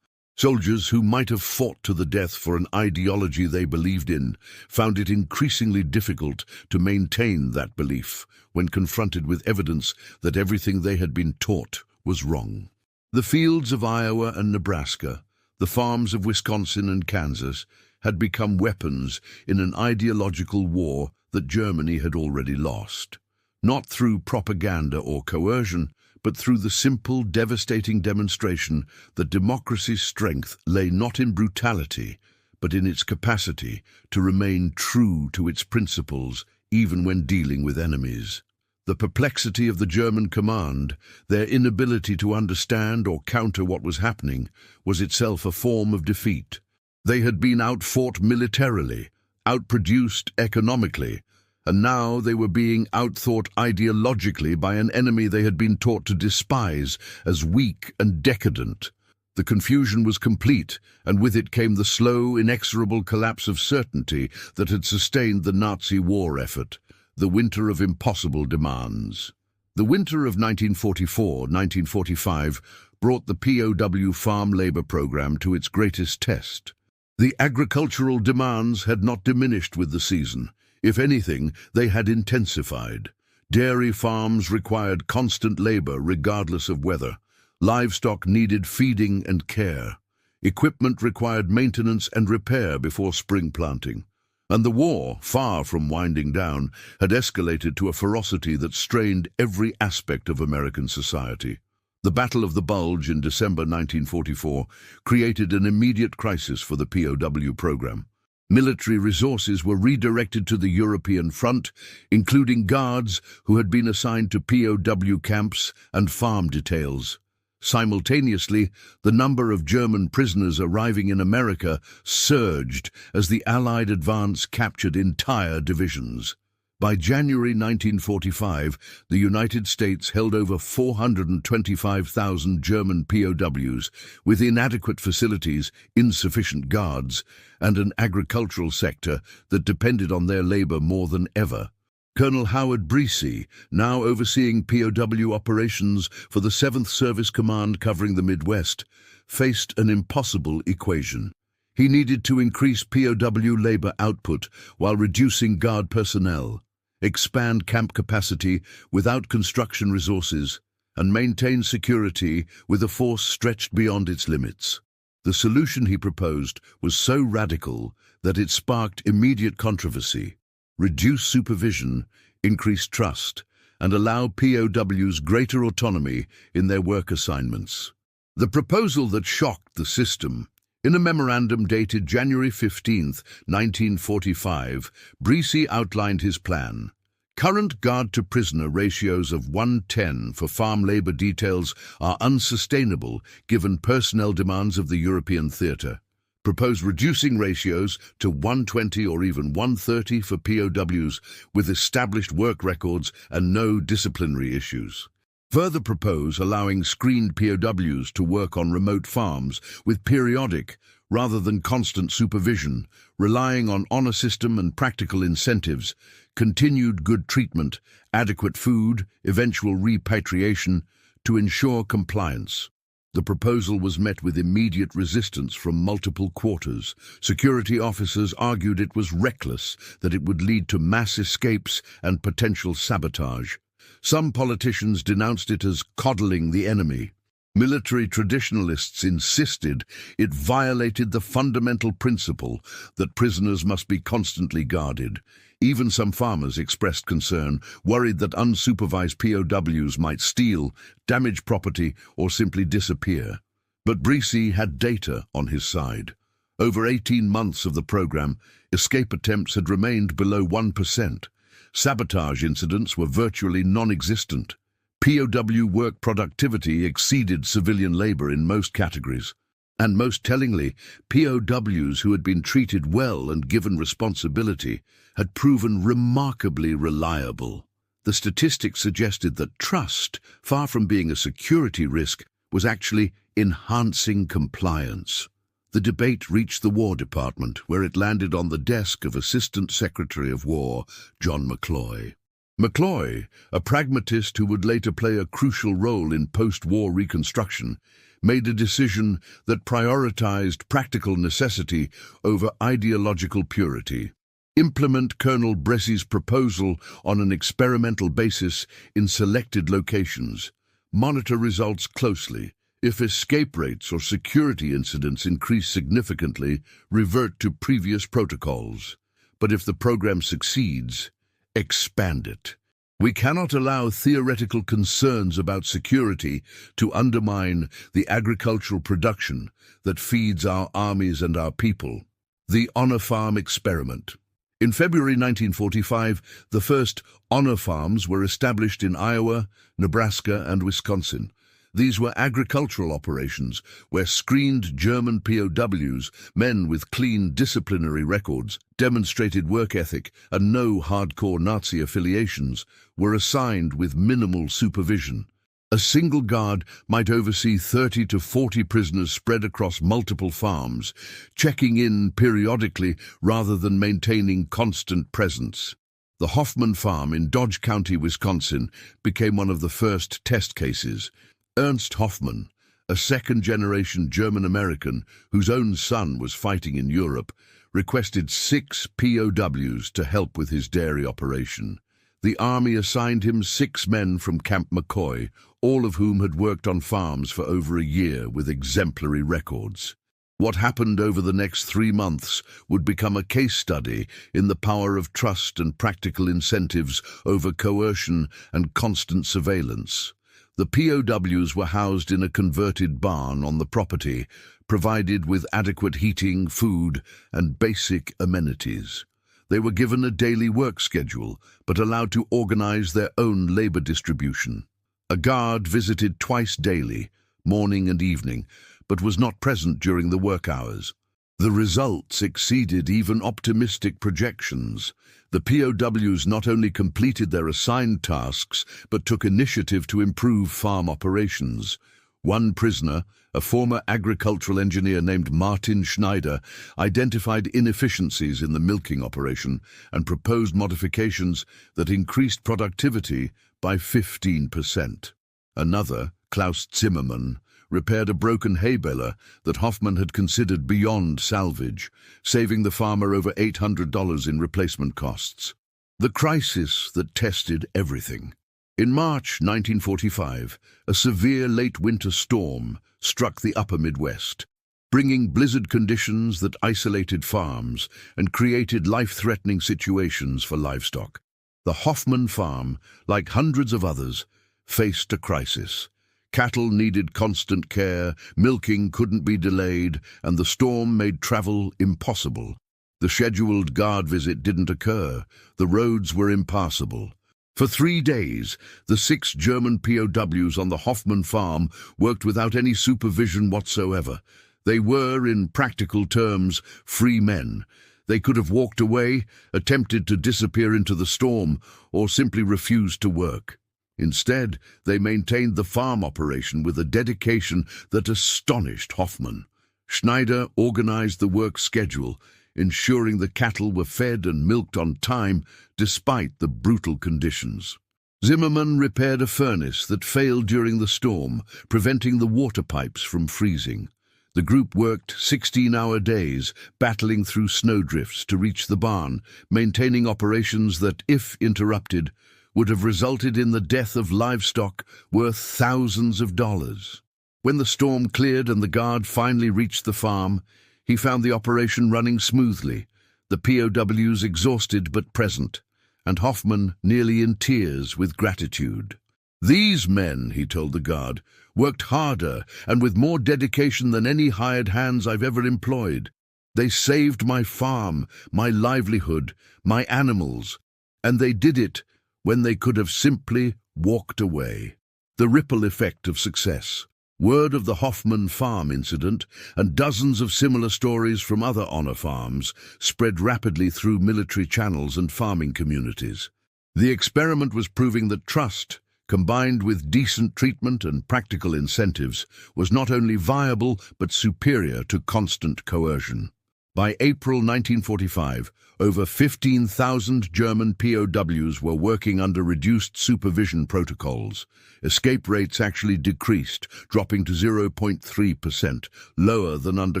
Soldiers who might have fought to the death for an ideology they believed in found it increasingly difficult to maintain that belief when confronted with evidence that everything they had been taught was wrong. The fields of Iowa and Nebraska, the farms of Wisconsin and Kansas, had become weapons in an ideological war that Germany had already lost. Not through propaganda or coercion, but through the simple, devastating demonstration that democracy's strength lay not in brutality, but in its capacity to remain true to its principles even when dealing with enemies. The perplexity of the German command, their inability to understand or counter what was happening, was itself a form of defeat. They had been outfought militarily, outproduced economically, and now they were being outthought ideologically by an enemy they had been taught to despise as weak and decadent. The confusion was complete, and with it came the slow, inexorable collapse of certainty that had sustained the Nazi war effort, the winter of impossible demands. The winter of 1944-1945 brought the POW farm labor program to its greatest test. The agricultural demands had not diminished with the season. If anything, they had intensified. Dairy farms required constant labor regardless of weather. Livestock needed feeding and care. Equipment required maintenance and repair before spring planting. And the war, far from winding down, had escalated to a ferocity that strained every aspect of American society. The Battle of the Bulge in December 1944 created an immediate crisis for the POW program. Military resources were redirected to the European front, including guards who had been assigned to POW camps and farm details. Simultaneously, the number of German prisoners arriving in America surged as the Allied advance captured entire divisions. By January 1945, the United States held over 425,000 German POWs with inadequate facilities, insufficient guards, and an agricultural sector that depended on their labor more than ever. Colonel Howard Breese, now overseeing POW operations for the 7th Service Command covering the Midwest, faced an impossible equation. He needed to increase POW labor output while reducing guard personnel, expand camp capacity without construction resources, and maintain security with a force stretched beyond its limits. The solution he proposed was so radical that it sparked immediate controversy. Reduce supervision, increase trust, and allow POWs greater autonomy in their work assignments. The proposal that shocked the system. In a memorandum dated January 15, 1945, Breese outlined his plan. Current guard-to-prisoner ratios of 1:10 for farm labor details are unsustainable given personnel demands of the European theater. Propose reducing ratios to 1:20 or even 1:30 for POWs with established work records and no disciplinary issues. Further propose allowing screened POWs to work on remote farms with periodic, rather than constant supervision, relying on honor system and practical incentives, continued good treatment, adequate food, eventual repatriation to ensure compliance. The proposal was met with immediate resistance from multiple quarters. Security officers argued it was reckless, that it would lead to mass escapes and potential sabotage. Some politicians denounced it as coddling the enemy. Military traditionalists insisted it violated the fundamental principle that prisoners must be constantly guarded. Even some farmers expressed concern, worried that unsupervised POWs might steal, damage property, or simply disappear. But Breese had data on his side. Over 18 months of the program, escape attempts had remained below 1%. Sabotage incidents were virtually non-existent. POW work productivity exceeded civilian labor in most categories. And most tellingly, POWs who had been treated well and given responsibility had proven remarkably reliable. The statistics suggested that trust, far from being a security risk, was actually enhancing compliance. The debate reached the War Department, where it landed on the desk of Assistant Secretary of War, John McCloy. McCloy, a pragmatist who would later play a crucial role in post-war reconstruction, made a decision that prioritized practical necessity over ideological purity. Implement Colonel Bressy's proposal on an experimental basis in selected locations. Monitor results closely. If escape rates or security incidents increase significantly, revert to previous protocols. But if the program succeeds, expand it. We cannot allow theoretical concerns about security to undermine the agricultural production that feeds our armies and our people. The Honor Farm Experiment. In February 1945, the first honor farms were established in Iowa, Nebraska, and Wisconsin. These were agricultural operations where screened German POWs, men with clean disciplinary records, demonstrated work ethic, and no hardcore Nazi affiliations, were assigned with minimal supervision. A single guard might oversee 30 to 40 prisoners spread across multiple farms, checking in periodically rather than maintaining constant presence. The Hoffman Farm in Dodge County, Wisconsin, became one of the first test cases. Ernst Hoffman, a second-generation German-American whose own son was fighting in Europe, requested 6 POWs to help with his dairy operation. The Army assigned him 6 men from Camp McCoy, all of whom had worked on farms for over a year with exemplary records. What happened over the next 3 months would become a case study in the power of trust and practical incentives over coercion and constant surveillance. The POWs were housed in a converted barn on the property, provided with adequate heating, food, and basic amenities. They were given a daily work schedule, but allowed to organize their own labor distribution. A guard visited twice daily, morning and evening, but was not present during the work hours. The results exceeded even optimistic projections. The POWs not only completed their assigned tasks, but took initiative to improve farm operations. One prisoner, a former agricultural engineer named Martin Schneider, identified inefficiencies in the milking operation and proposed modifications that increased productivity by 15%. Another, Klaus Zimmermann, repaired a broken hay baler that Hoffman had considered beyond salvage, saving the farmer over $800 in replacement costs. The crisis that tested everything. In March 1945, a severe late winter storm struck the upper Midwest, bringing blizzard conditions that isolated farms and created life-threatening situations for livestock. The Hoffman Farm, like hundreds of others, faced a crisis. Cattle needed constant care, milking couldn't be delayed, and the storm made travel impossible. The scheduled guard visit didn't occur. The roads were impassable. For 3 days, the 6 German POWs on the Hoffman Farm worked without any supervision whatsoever. They were, in practical terms, free men. They could have walked away, attempted to disappear into the storm, or simply refused to work. Instead, they maintained the farm operation with a dedication that astonished Hoffman. Schneider organized the work schedule, ensuring the cattle were fed and milked on time despite the brutal conditions. Zimmermann repaired a furnace that failed during the storm, preventing the water pipes from freezing. The group worked 16-hour days, battling through snowdrifts to reach the barn, maintaining operations that, if interrupted, would have resulted in the death of livestock worth thousands of dollars. When the storm cleared and the guard finally reached the farm, he found the operation running smoothly, the POWs exhausted but present, and Hoffman nearly in tears with gratitude. "These men," he told the guard, "worked harder and with more dedication than any hired hands I've ever employed. They saved my farm, my livelihood, my animals, and they did it when they could have simply walked away." The ripple effect of success. Word of the Hoffman Farm incident and dozens of similar stories from other honor farms spread rapidly through military channels and farming communities. The experiment was proving that trust, combined with decent treatment and practical incentives, was not only viable but superior to constant coercion. By April 1945, over 15,000 German POWs were working under reduced supervision protocols. Escape rates actually decreased, dropping to 0.3%, lower than under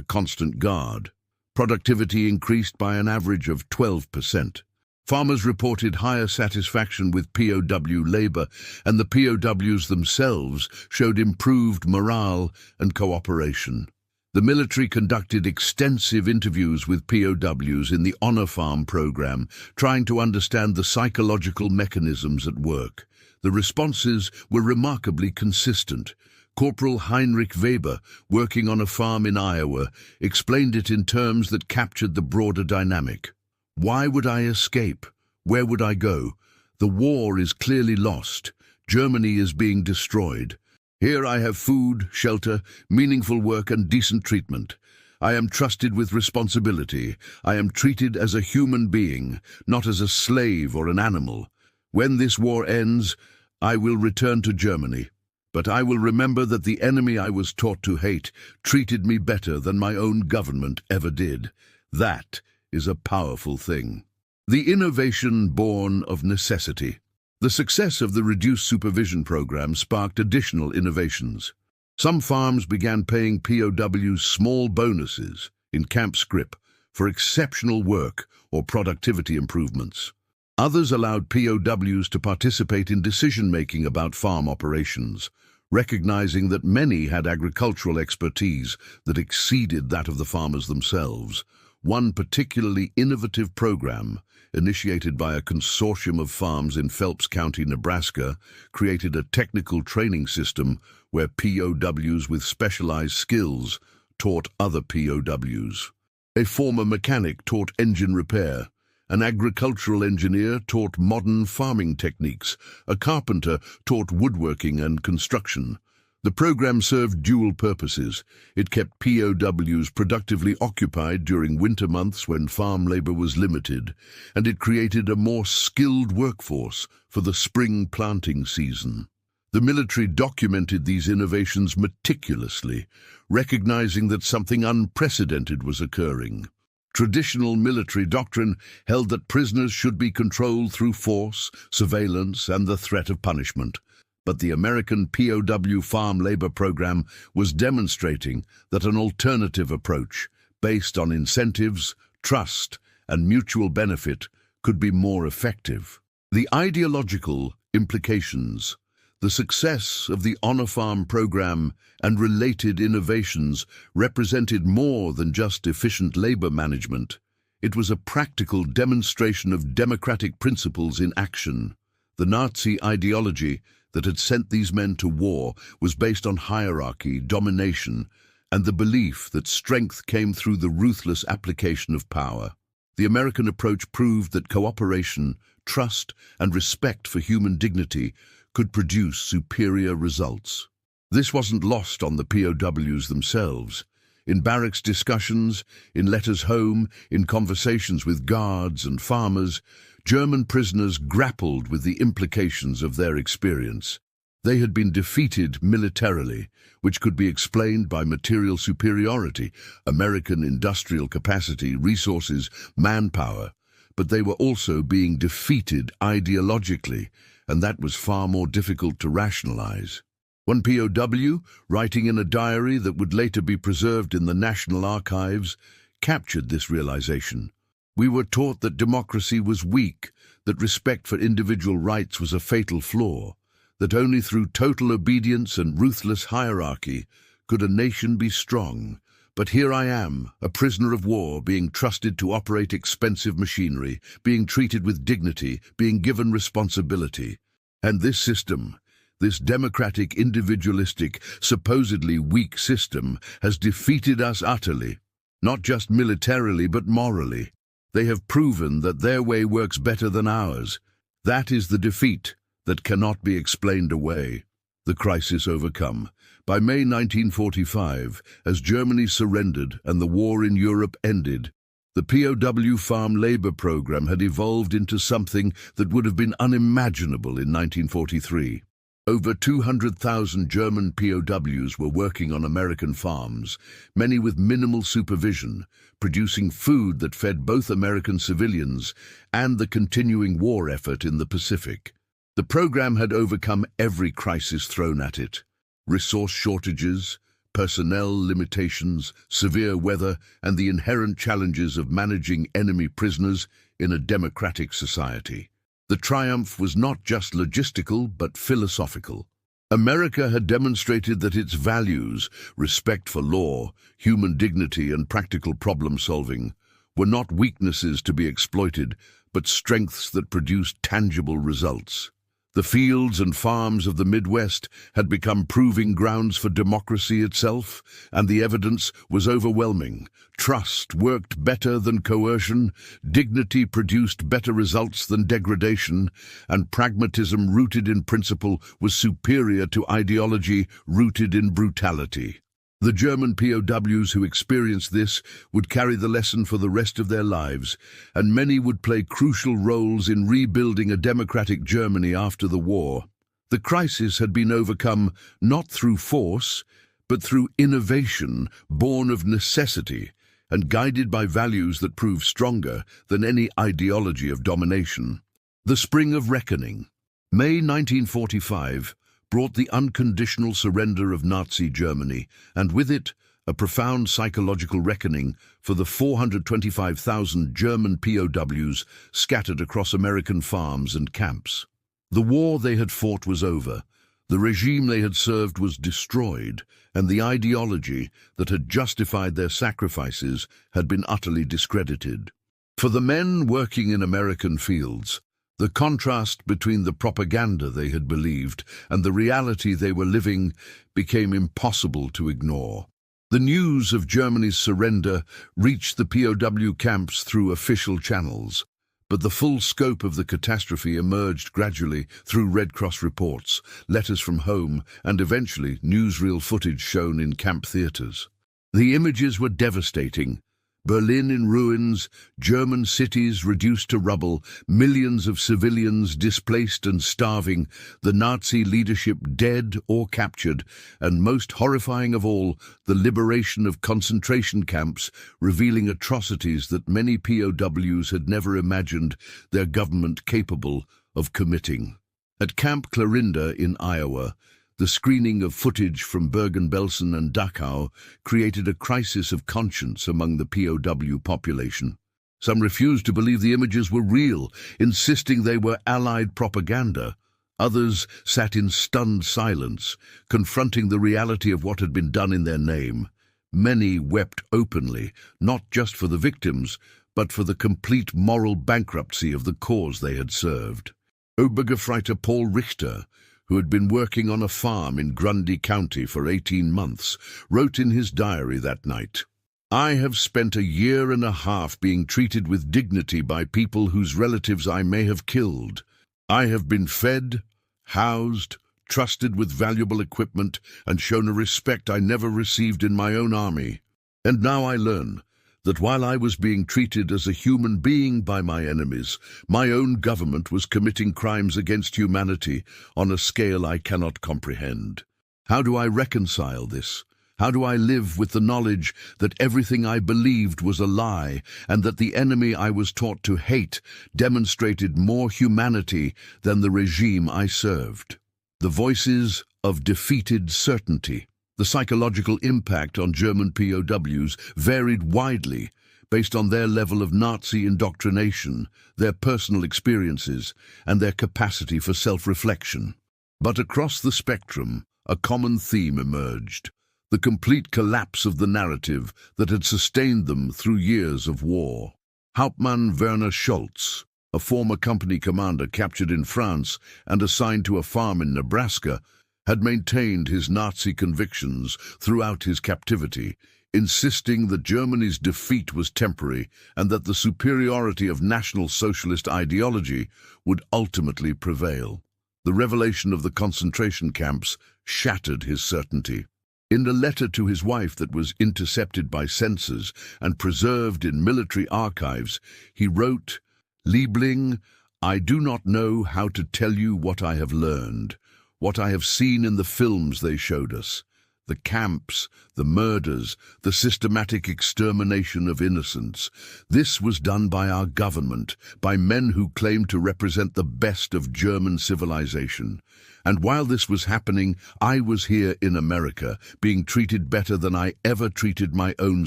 constant guard. Productivity increased by an average of 12%. Farmers reported higher satisfaction with POW labor, and the POWs themselves showed improved morale and cooperation. The military conducted extensive interviews with POWs in the Honor Farm program, trying to understand the psychological mechanisms at work. The responses were remarkably consistent. Corporal Heinrich Weber, working on a farm in Iowa, explained it in terms that captured the broader dynamic. Why would I escape? Where would I go? The war is clearly lost. Germany is being destroyed. Here I have food, shelter, meaningful work and decent treatment. I am trusted with responsibility. I am treated as a human being, not as a slave or an animal. When this war ends, I will return to Germany. But I will remember that the enemy I was taught to hate treated me better than my own government ever did. That is a powerful thing. The innovation born of necessity. The success of the reduced supervision program sparked additional innovations. Some farms began paying POWs small bonuses in camp scrip for exceptional work or productivity improvements. Others allowed POWs to participate in decision-making about farm operations, recognizing that many had agricultural expertise that exceeded that of the farmers themselves. One particularly innovative program, initiated by a consortium of farms in Phelps County, Nebraska, created a technical training system where POWs with specialized skills taught other POWs. A former mechanic taught engine repair. An agricultural engineer taught modern farming techniques. A carpenter taught woodworking and construction. The program served dual purposes. It kept POWs productively occupied during winter months when farm labor was limited, and it created a more skilled workforce for the spring planting season. The military documented these innovations meticulously, recognizing that something unprecedented was occurring. Traditional military doctrine held that prisoners should be controlled through force, surveillance, and the threat of punishment. But the American POW farm labor program was demonstrating that an alternative approach, based on incentives, trust, and mutual benefit, could be more effective. The ideological implications. The success of the Honor Farm program and related innovations represented more than just efficient labor management. It was a practical demonstration of democratic principles in action. The Nazi ideology that had sent these men to war was based on hierarchy, domination, and the belief that strength came through the ruthless application of power. The American approach proved that cooperation, trust, and respect for human dignity could produce superior results. This wasn't lost on the POWs themselves. In barracks discussions, in letters home, in conversations with guards and farmers, German prisoners grappled with the implications of their experience. They had been defeated militarily, which could be explained by material superiority, American industrial capacity, resources, manpower, but they were also being defeated ideologically, and that was far more difficult to rationalize. One POW, writing in a diary that would later be preserved in the National Archives, captured this realization. We were taught that democracy was weak, that respect for individual rights was a fatal flaw, that only through total obedience and ruthless hierarchy could a nation be strong. But here I am, a prisoner of war, being trusted to operate expensive machinery, being treated with dignity, being given responsibility. And this system, this democratic, individualistic, supposedly weak system, has defeated us utterly, not just militarily but morally. They have proven that their way works better than ours. That is the defeat that cannot be explained away. The crisis overcome. By May 1945, as Germany surrendered and the war in Europe ended, the POW farm labor program had evolved into something that would have been unimaginable in 1943. Over 200,000 German POWs were working on American farms, many with minimal supervision, producing food that fed both American civilians and the continuing war effort in the Pacific. The program had overcome every crisis thrown at it: resource shortages, personnel limitations, severe weather, and the inherent challenges of managing enemy prisoners in a democratic society. The triumph was not just logistical, but philosophical. America had demonstrated that its values, respect for law, human dignity, and practical problem-solving, were not weaknesses to be exploited, but strengths that produced tangible results. The fields and farms of the Midwest had become proving grounds for democracy itself, and the evidence was overwhelming. Trust worked better than coercion, dignity produced better results than degradation, and pragmatism rooted in principle was superior to ideology rooted in brutality. The German POWs who experienced this would carry the lesson for the rest of their lives, and many would play crucial roles in rebuilding a democratic Germany after the war. The crisis had been overcome not through force, but through innovation born of necessity and guided by values that proved stronger than any ideology of domination. The Spring of Reckoning. May 1945 brought the unconditional surrender of Nazi Germany, and with it, a profound psychological reckoning for the 425,000 German POWs scattered across American farms and camps. The war they had fought was over, the regime they had served was destroyed, and the ideology that had justified their sacrifices had been utterly discredited. For the men working in American fields, the contrast between the propaganda they had believed and the reality they were living became impossible to ignore. The news of Germany's surrender reached the POW camps through official channels, but the full scope of the catastrophe emerged gradually through Red Cross reports, letters from home, and eventually newsreel footage shown in camp theaters. The images were devastating. Berlin in ruins, German cities reduced to rubble, millions of civilians displaced and starving, the Nazi leadership dead or captured, and most horrifying of all, the liberation of concentration camps, revealing atrocities that many POWs had never imagined their government capable of committing. At Camp Clarinda in Iowa, the screening of footage from Bergen-Belsen and Dachau created a crisis of conscience among the POW population. Some refused to believe the images were real, insisting they were Allied propaganda. Others sat in stunned silence, confronting the reality of what had been done in their name. Many wept openly, not just for the victims, but for the complete moral bankruptcy of the cause they had served. Obergefreiter Paul Richter, who had been working on a farm in Grundy County for 18 months, wrote in his diary that night, "I have spent a year and a half being treated with dignity by people whose relatives I may have killed. I have been fed, housed, trusted with valuable equipment, and shown a respect I never received in my own army. And now I learn that while I was being treated as a human being by my enemies, my own government was committing crimes against humanity on a scale I cannot comprehend. How do I reconcile this? How do I live with the knowledge that everything I believed was a lie, and that the enemy I was taught to hate demonstrated more humanity than the regime I served?" The voices of defeated certainty. The psychological impact on German POWs varied widely based on their level of Nazi indoctrination, their personal experiences, and their capacity for self-reflection. But across the spectrum, a common theme emerged: the complete collapse of the narrative that had sustained them through years of war. Hauptmann Werner Schultz, a former company commander captured in France and assigned to a farm in Nebraska, had maintained his Nazi convictions throughout his captivity, insisting that Germany's defeat was temporary and that the superiority of National Socialist ideology would ultimately prevail. The revelation of the concentration camps shattered his certainty. In a letter to his wife that was intercepted by censors and preserved in military archives, he wrote, "Liebling, I do not know how to tell you what I have learned. What I have seen in the films they showed us, the camps, the murders, the systematic extermination of innocents. This was done by our government, by men who claimed to represent the best of German civilization. And while this was happening, I was here in America, being treated better than I ever treated my own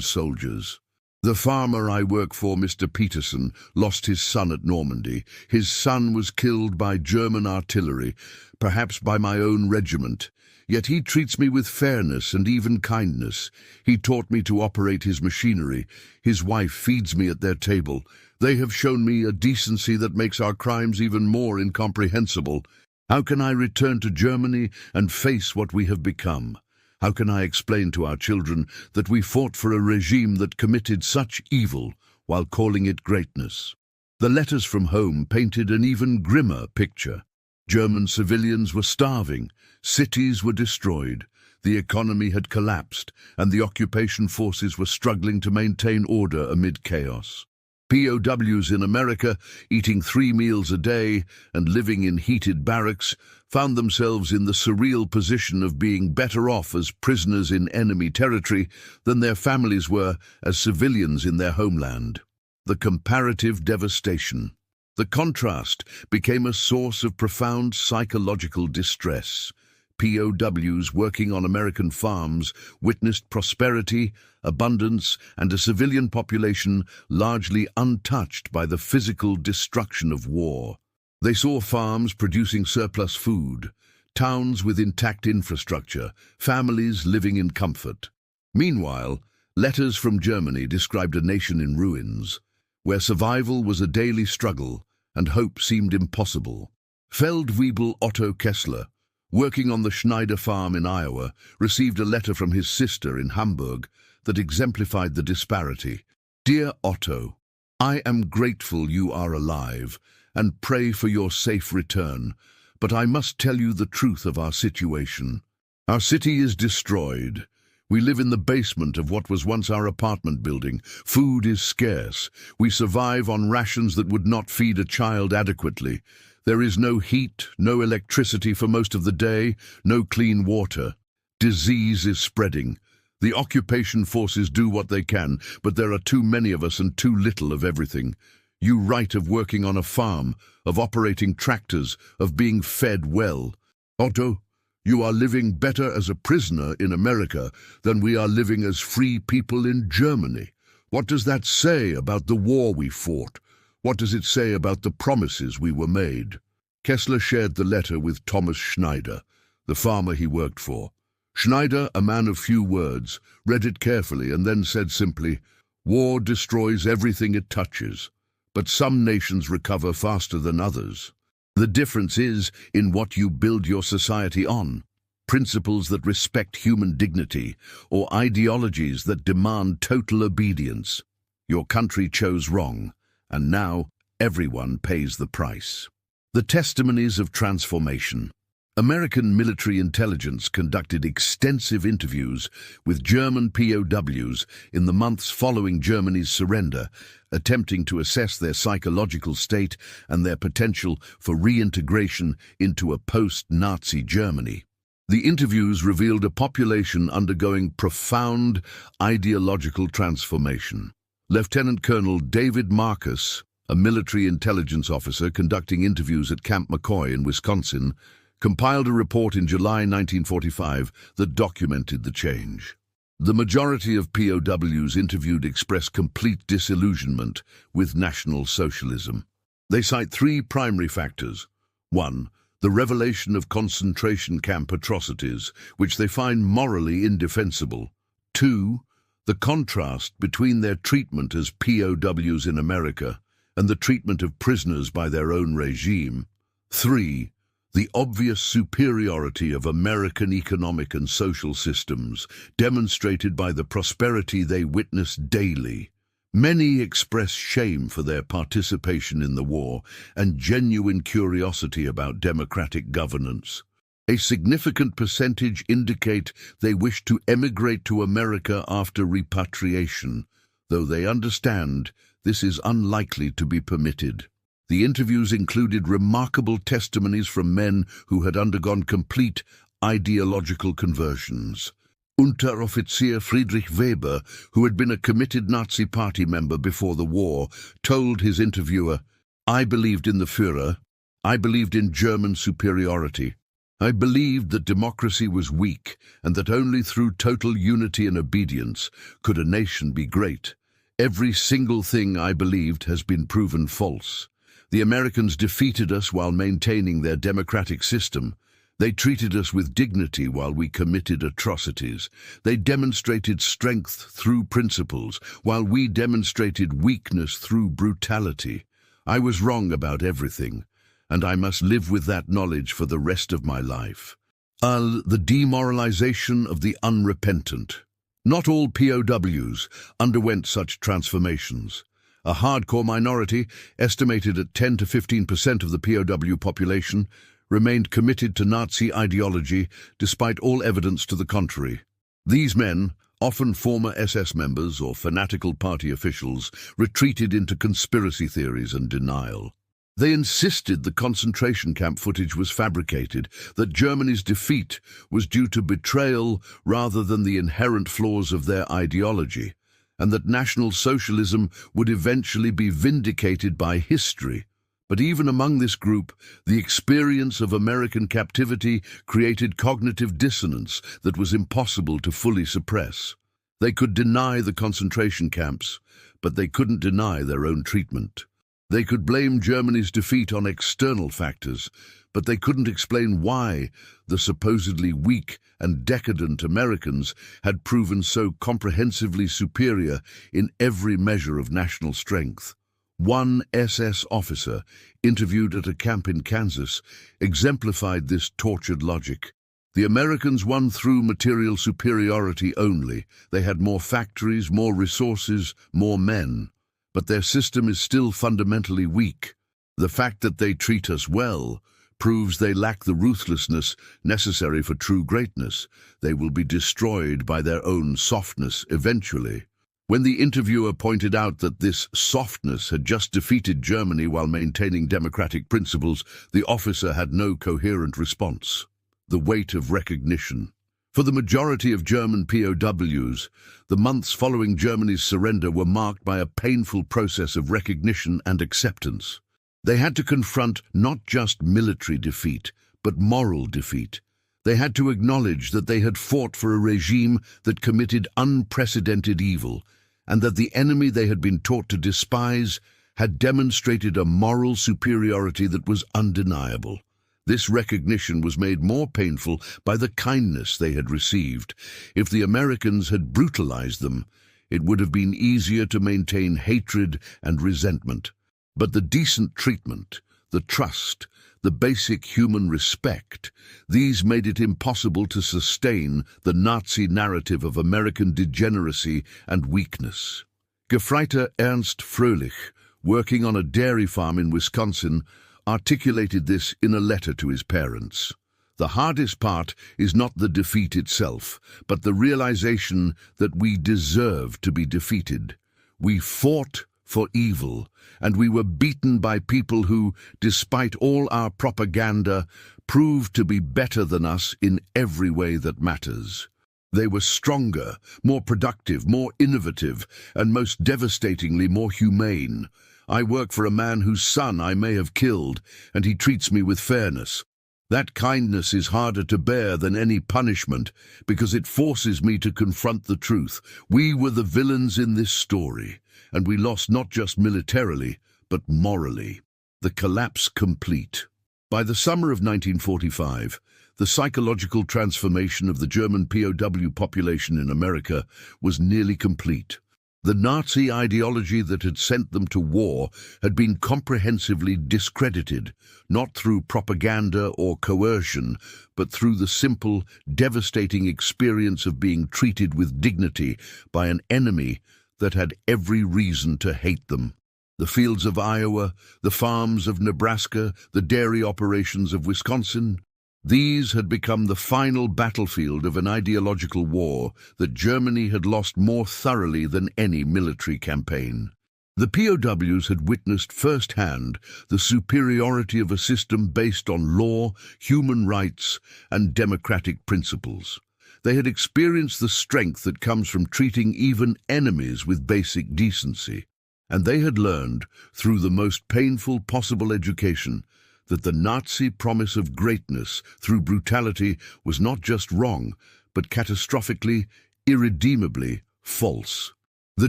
soldiers. The farmer I work for, Mr. Peterson, lost his son at Normandy. His son was killed by German artillery, perhaps by my own regiment. Yet he treats me with fairness and even kindness. He taught me to operate his machinery. His wife feeds me at their table. They have shown me a decency that makes our crimes even more incomprehensible. How can I return to Germany and face what we have become? How can I explain to our children that we fought for a regime that committed such evil while calling it greatness? The letters from home painted an even grimmer picture. German civilians were starving, cities were destroyed, the economy had collapsed, and the occupation forces were struggling to maintain order amid chaos. POWs in America, eating 3 meals a day and living in heated barracks, found themselves in the surreal position of being better off as prisoners in enemy territory than their families were as civilians in their homeland. The comparative devastation. The contrast became a source of profound psychological distress. POWs working on American farms witnessed prosperity, abundance, and a civilian population largely untouched by the physical destruction of war. They saw farms producing surplus food, towns with intact infrastructure, families living in comfort. Meanwhile, letters from Germany described a nation in ruins, where survival was a daily struggle and hope seemed impossible. Feldwebel Otto Kessler, working on the Schneider farm in Iowa, received a letter from his sister in Hamburg that exemplified the disparity. Dear Otto, I am grateful you are alive and pray for your safe return, but I must tell you the truth of our situation. Our city is destroyed. We live in the basement of what was once our apartment building. Food is scarce. We survive on rations that would not feed a child adequately. There is no heat, no electricity for most of the day, no clean water. Disease is spreading. The occupation forces do what they can, but there are too many of us and too little of everything. You write of working on a farm, of operating tractors, of being fed well. Otto, you are living better as a prisoner in America than we are living as free people in Germany. What does that say about the war we fought? What does it say about the promises we were made? Kessler shared the letter with Thomas Schneider, the farmer he worked for. Schneider, a man of few words, read it carefully and then said simply, "War destroys everything it touches, but some nations recover faster than others. The difference is in what you build your society on, principles that respect human dignity or ideologies that demand total obedience. Your country chose wrong, and now everyone pays the price." The testimonies of transformation. American military intelligence conducted extensive interviews with German POWs in the months following Germany's surrender, attempting to assess their psychological state and their potential for reintegration into a post-Nazi Germany. The interviews revealed a population undergoing profound ideological transformation. Lieutenant Colonel David Marcus, a military intelligence officer conducting interviews at Camp McCoy in Wisconsin, compiled a report in July 1945 that documented the change. The majority of POWs interviewed express complete disillusionment with National Socialism. They cite 3 primary factors. 1. The revelation of concentration camp atrocities, which they find morally indefensible. 2. The contrast between their treatment as POWs in America and the treatment of prisoners by their own regime. 3. The obvious superiority of American economic and social systems, demonstrated by the prosperity they witness daily. Many express shame for their participation in the war and genuine curiosity about democratic governance. A significant percentage indicate they wish to emigrate to America after repatriation, though they understand this is unlikely to be permitted. The interviews included remarkable testimonies from men who had undergone complete ideological conversions. Unteroffizier Friedrich Weber, who had been a committed Nazi Party member before the war, told his interviewer, "I believed in the Führer. I believed in German superiority. I believed that democracy was weak and that only through total unity and obedience could a nation be great. Every single thing I believed has been proven false. The Americans defeated us while maintaining their democratic system. They treated us with dignity while we committed atrocities. They demonstrated strength through principles, while we demonstrated weakness through brutality. I was wrong about everything, and I must live with that knowledge for the rest of my life." The demoralization of the unrepentant. Not all POWs underwent such transformations. A hardcore minority, estimated at 10 to 15% of the POW population, remained committed to Nazi ideology despite all evidence to the contrary. These men, often former SS members or fanatical party officials, retreated into conspiracy theories and denial. They insisted the concentration camp footage was fabricated, that Germany's defeat was due to betrayal rather than the inherent flaws of their ideology, and that National Socialism would eventually be vindicated by history. But even among this group, the experience of American captivity created cognitive dissonance that was impossible to fully suppress. They could deny the concentration camps, but they couldn't deny their own treatment. They could blame Germany's defeat on external factors, but they couldn't explain why the supposedly weak and decadent Americans had proven so comprehensively superior in every measure of national strength. One SS officer, interviewed at a camp in Kansas, exemplified this tortured logic. The Americans won through material superiority only. They had more factories, more resources, more men. But their system is still fundamentally weak. The fact that they treat us well proves they lack the ruthlessness necessary for true greatness. They will be destroyed by their own softness eventually. When the interviewer pointed out that this softness had just defeated Germany while maintaining democratic principles, the officer had no coherent response. The weight of recognition. For the majority of German POWs, the months following Germany's surrender were marked by a painful process of recognition and acceptance. They had to confront not just military defeat, but moral defeat. They had to acknowledge that they had fought for a regime that committed unprecedented evil, and that the enemy they had been taught to despise had demonstrated a moral superiority that was undeniable. This recognition was made more painful by the kindness they had received. If the Americans had brutalized them, it would have been easier to maintain hatred and resentment. But the decent treatment, the trust, the basic human respect, these made it impossible to sustain the Nazi narrative of American degeneracy and weakness. Gefreiter Ernst Fröhlich, working on a dairy farm in Wisconsin, articulated this in a letter to his parents. "The hardest part is not the defeat itself, but the realization that we deserve to be defeated. We fought for evil, and we were beaten by people who, despite all our propaganda, proved to be better than us in every way that matters. They were stronger, more productive, more innovative, and most devastatingly more humane. I work for a man whose son I may have killed, and he treats me with fairness. That kindness is harder to bear than any punishment, because it forces me to confront the truth. We were the villains in this story, and we lost not just militarily, but morally." The collapse complete. By the summer of 1945, the psychological transformation of the German POW population in America was nearly complete. The Nazi ideology that had sent them to war had been comprehensively discredited, not through propaganda or coercion, but through the simple, devastating experience of being treated with dignity by an enemy that had every reason to hate them. The fields of Iowa, the farms of Nebraska, the dairy operations of Wisconsin, these had become the final battlefield of an ideological war that Germany had lost more thoroughly than any military campaign. The POWs had witnessed firsthand the superiority of a system based on law, human rights, and democratic principles. They had experienced the strength that comes from treating even enemies with basic decency. And they had learned, through the most painful possible education, that the Nazi promise of greatness through brutality was not just wrong, but catastrophically, irredeemably false. The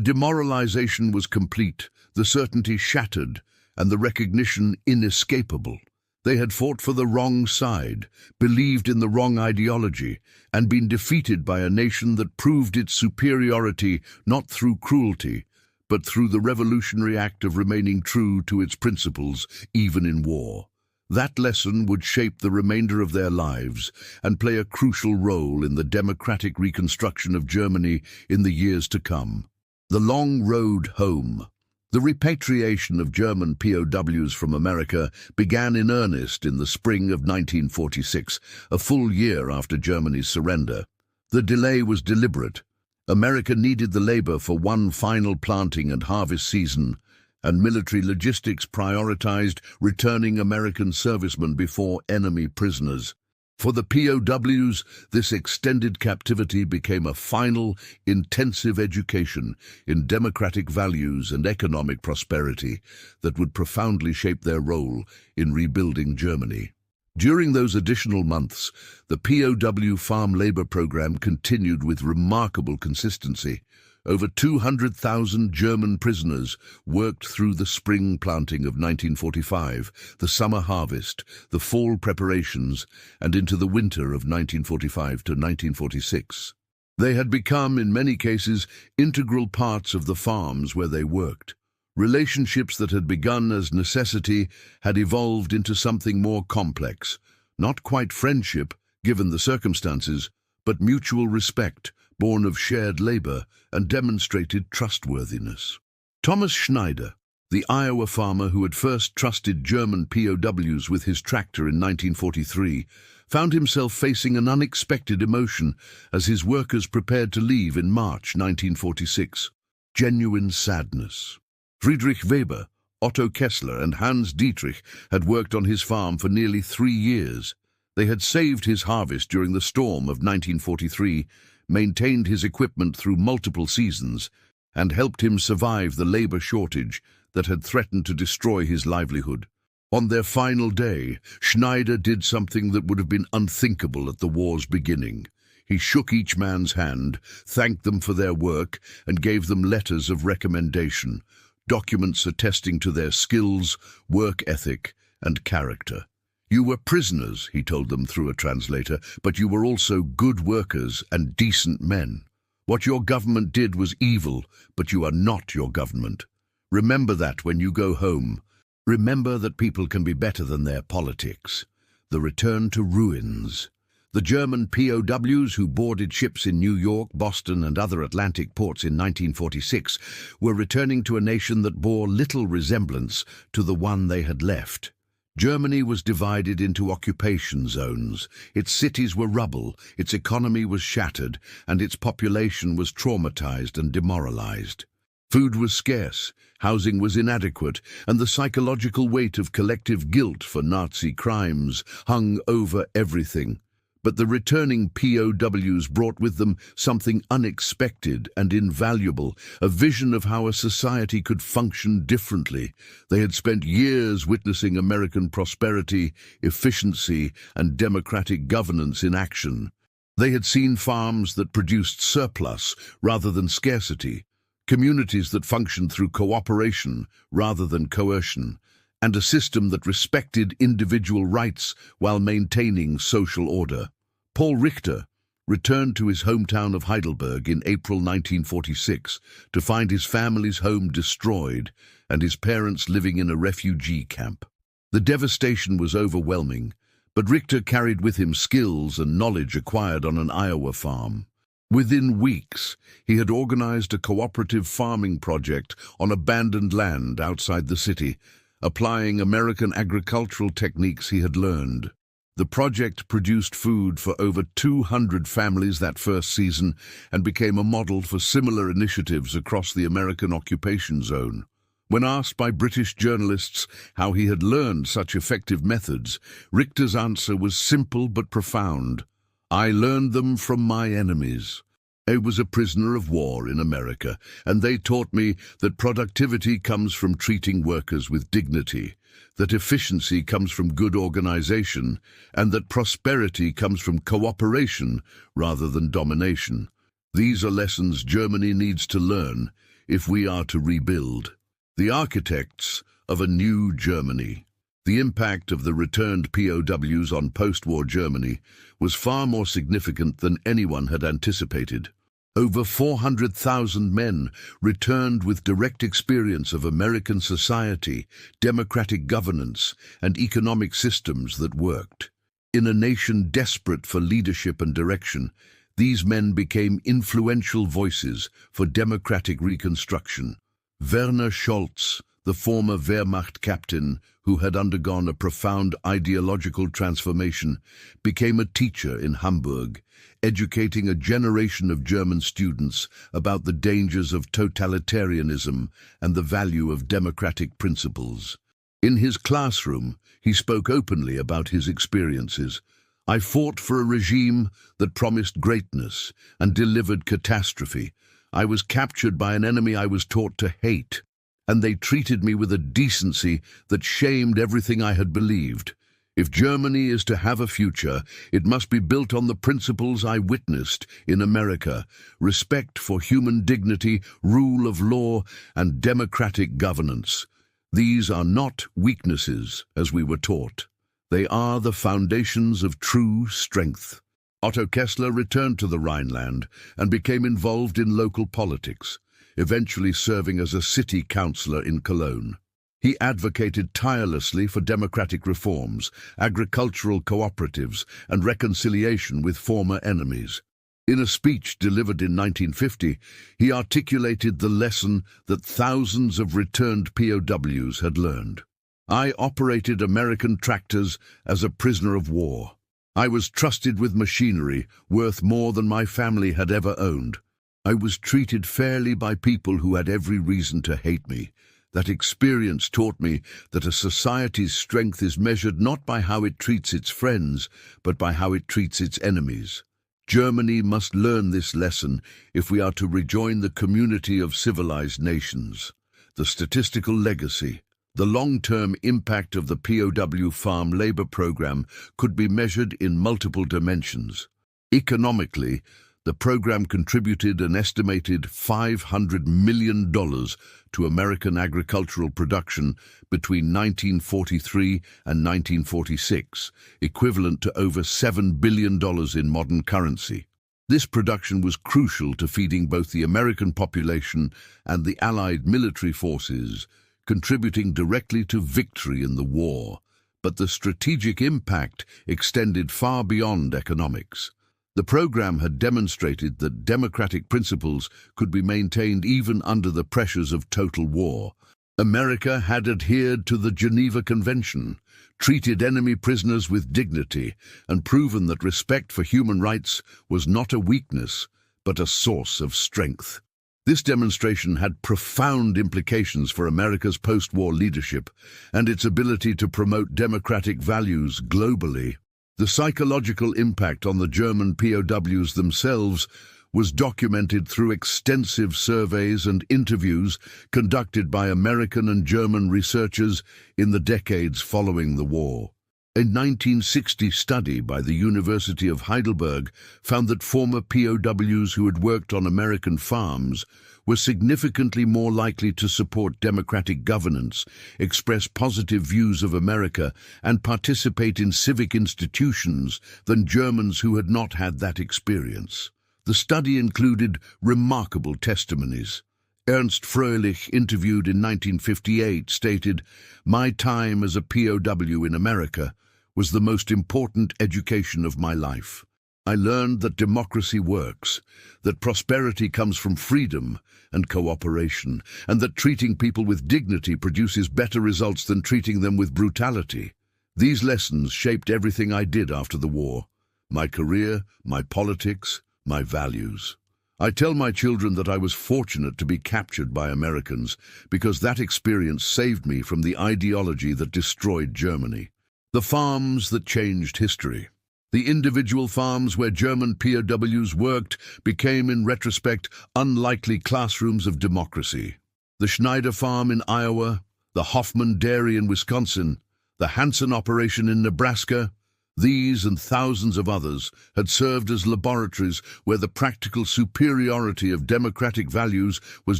demoralization was complete, the certainty shattered, and the recognition inescapable. They had fought for the wrong side, believed in the wrong ideology, and been defeated by a nation that proved its superiority not through cruelty, but through the revolutionary act of remaining true to its principles, even in war. That lesson would shape the remainder of their lives and play a crucial role in the democratic reconstruction of Germany in the years to come. The long road home. The repatriation of German POWs from America began in earnest in the spring of 1946, a full year after Germany's surrender. The delay was deliberate. America needed the labor for one final planting and harvest season, and military logistics prioritized returning American servicemen before enemy prisoners. For the POWs, this extended captivity became a final, intensive education in democratic values and economic prosperity that would profoundly shape their role in rebuilding Germany. During those additional months, the POW farm labor program continued with remarkable consistency. Over 200,000 German prisoners worked through the spring planting of 1945, the summer harvest, the fall preparations, and into the winter of 1945 to 1946. They had become, in many cases, integral parts of the farms where they worked. Relationships that had begun as necessity had evolved into something more complex, not quite friendship, given the circumstances, but mutual respect, born of shared labor and demonstrated trustworthiness. Thomas Schneider, the Iowa farmer who had first trusted German POWs with his tractor in 1943, found himself facing an unexpected emotion as his workers prepared to leave in March 1946. Genuine sadness. Friedrich Weber, Otto Kessler, and Hans Dietrich had worked on his farm for nearly 3 years. They had saved his harvest during the storm of 1943, maintained his equipment through multiple seasons, and helped him survive the labor shortage that had threatened to destroy his livelihood. On their final day, Schneider did something that would have been unthinkable at the war's beginning. He shook each man's hand, thanked them for their work, and gave them letters of recommendation, documents attesting to their skills, work ethic, and character. "You were prisoners," he told them through a translator, "but you were also good workers and decent men. What your government did was evil, but you are not your government. Remember that when you go home. Remember that people can be better than their politics." The return to ruins. The German POWs who boarded ships in New York, Boston, and other Atlantic ports in 1946 were returning to a nation that bore little resemblance to the one they had left. Germany was divided into occupation zones. Its cities were rubble, its economy was shattered, and its population was traumatized and demoralized. Food was scarce, housing was inadequate, and the psychological weight of collective guilt for Nazi crimes hung over everything. But the returning POWs brought with them something unexpected and invaluable, a vision of how a society could function differently. They had spent years witnessing American prosperity, efficiency, and democratic governance in action. They had seen farms that produced surplus rather than scarcity, communities that functioned through cooperation rather than coercion, and a system that respected individual rights while maintaining social order. Paul Richter returned to his hometown of Heidelberg in April 1946 to find his family's home destroyed and his parents living in a refugee camp. The devastation was overwhelming, but Richter carried with him skills and knowledge acquired on an Iowa farm. Within weeks, he had organized a cooperative farming project on abandoned land outside the city, applying American agricultural techniques he had learned. The project produced food for over 200 families that first season and became a model for similar initiatives across the American occupation zone. When asked by British journalists how he had learned such effective methods, Richter's answer was simple but profound. "I learned them from my enemies. I was a prisoner of war in America, and they taught me that productivity comes from treating workers with dignity, that efficiency comes from good organization, and that prosperity comes from cooperation rather than domination. These are lessons Germany needs to learn if we are to rebuild." The architects of a new Germany. The impact of the returned POWs on post-war Germany was far more significant than anyone had anticipated. Over 400,000 men returned with direct experience of American society, democratic governance, and economic systems that worked. In a nation desperate for leadership and direction, these men became influential voices for democratic reconstruction. Werner Scholz, the former Wehrmacht captain who had undergone a profound ideological transformation, became a teacher in Hamburg, educating a generation of German students about the dangers of totalitarianism and the value of democratic principles. In his classroom, he spoke openly about his experiences. "I fought for a regime that promised greatness and delivered catastrophe. I was captured by an enemy I was taught to hate, and they treated me with a decency that shamed everything I had believed. If Germany is to have a future, it must be built on the principles I witnessed in America: respect for human dignity, rule of law, and democratic governance. These are not weaknesses, as we were taught. They are the foundations of true strength." Otto Kessler returned to the Rhineland and became involved in local politics, eventually serving as a city councillor in Cologne. He advocated tirelessly for democratic reforms, agricultural cooperatives, and reconciliation with former enemies. In a speech delivered in 1950, he articulated the lesson that thousands of returned POWs had learned. "I operated American tractors as a prisoner of war. I was trusted with machinery worth more than my family had ever owned. I was treated fairly by people who had every reason to hate me. That experience taught me that a society's strength is measured not by how it treats its friends, but by how it treats its enemies. Germany must learn this lesson if we are to rejoin the community of civilized nations." The statistical legacy. The long-term impact of the POW farm labor program could be measured in multiple dimensions. Economically, the program contributed an estimated $500 million to American agricultural production between 1943 and 1946, equivalent to over $7 billion in modern currency. This production was crucial to feeding both the American population and the Allied military forces, contributing directly to victory in the war. But the strategic impact extended far beyond economics. The program had demonstrated that democratic principles could be maintained even under the pressures of total war. America had adhered to the Geneva Convention, treated enemy prisoners with dignity, and proven that respect for human rights was not a weakness, but a source of strength. This demonstration had profound implications for America's post-war leadership and its ability to promote democratic values globally. The psychological impact on the German POWs themselves was documented through extensive surveys and interviews conducted by American and German researchers in the decades following the war. A 1960 study by the University of Heidelberg found that former POWs who had worked on American farms were significantly more likely to support democratic governance, express positive views of America, and participate in civic institutions than Germans who had not had that experience. The study included remarkable testimonies. Ernst Fröhlich, interviewed in 1958, stated, "My time as a POW in America was the most important education of my life. I learned that democracy works, that prosperity comes from freedom and cooperation, and that treating people with dignity produces better results than treating them with brutality. These lessons shaped everything I did after the war: my career, my politics, my values. I tell my children that I was fortunate to be captured by Americans because that experience saved me from the ideology that destroyed Germany. The farms that changed history. The individual farms where German POWs worked became, in retrospect, unlikely classrooms of democracy. The Schneider Farm in Iowa, the Hoffman Dairy in Wisconsin, the Hansen operation in Nebraska, these and thousands of others had served as laboratories where the practical superiority of democratic values was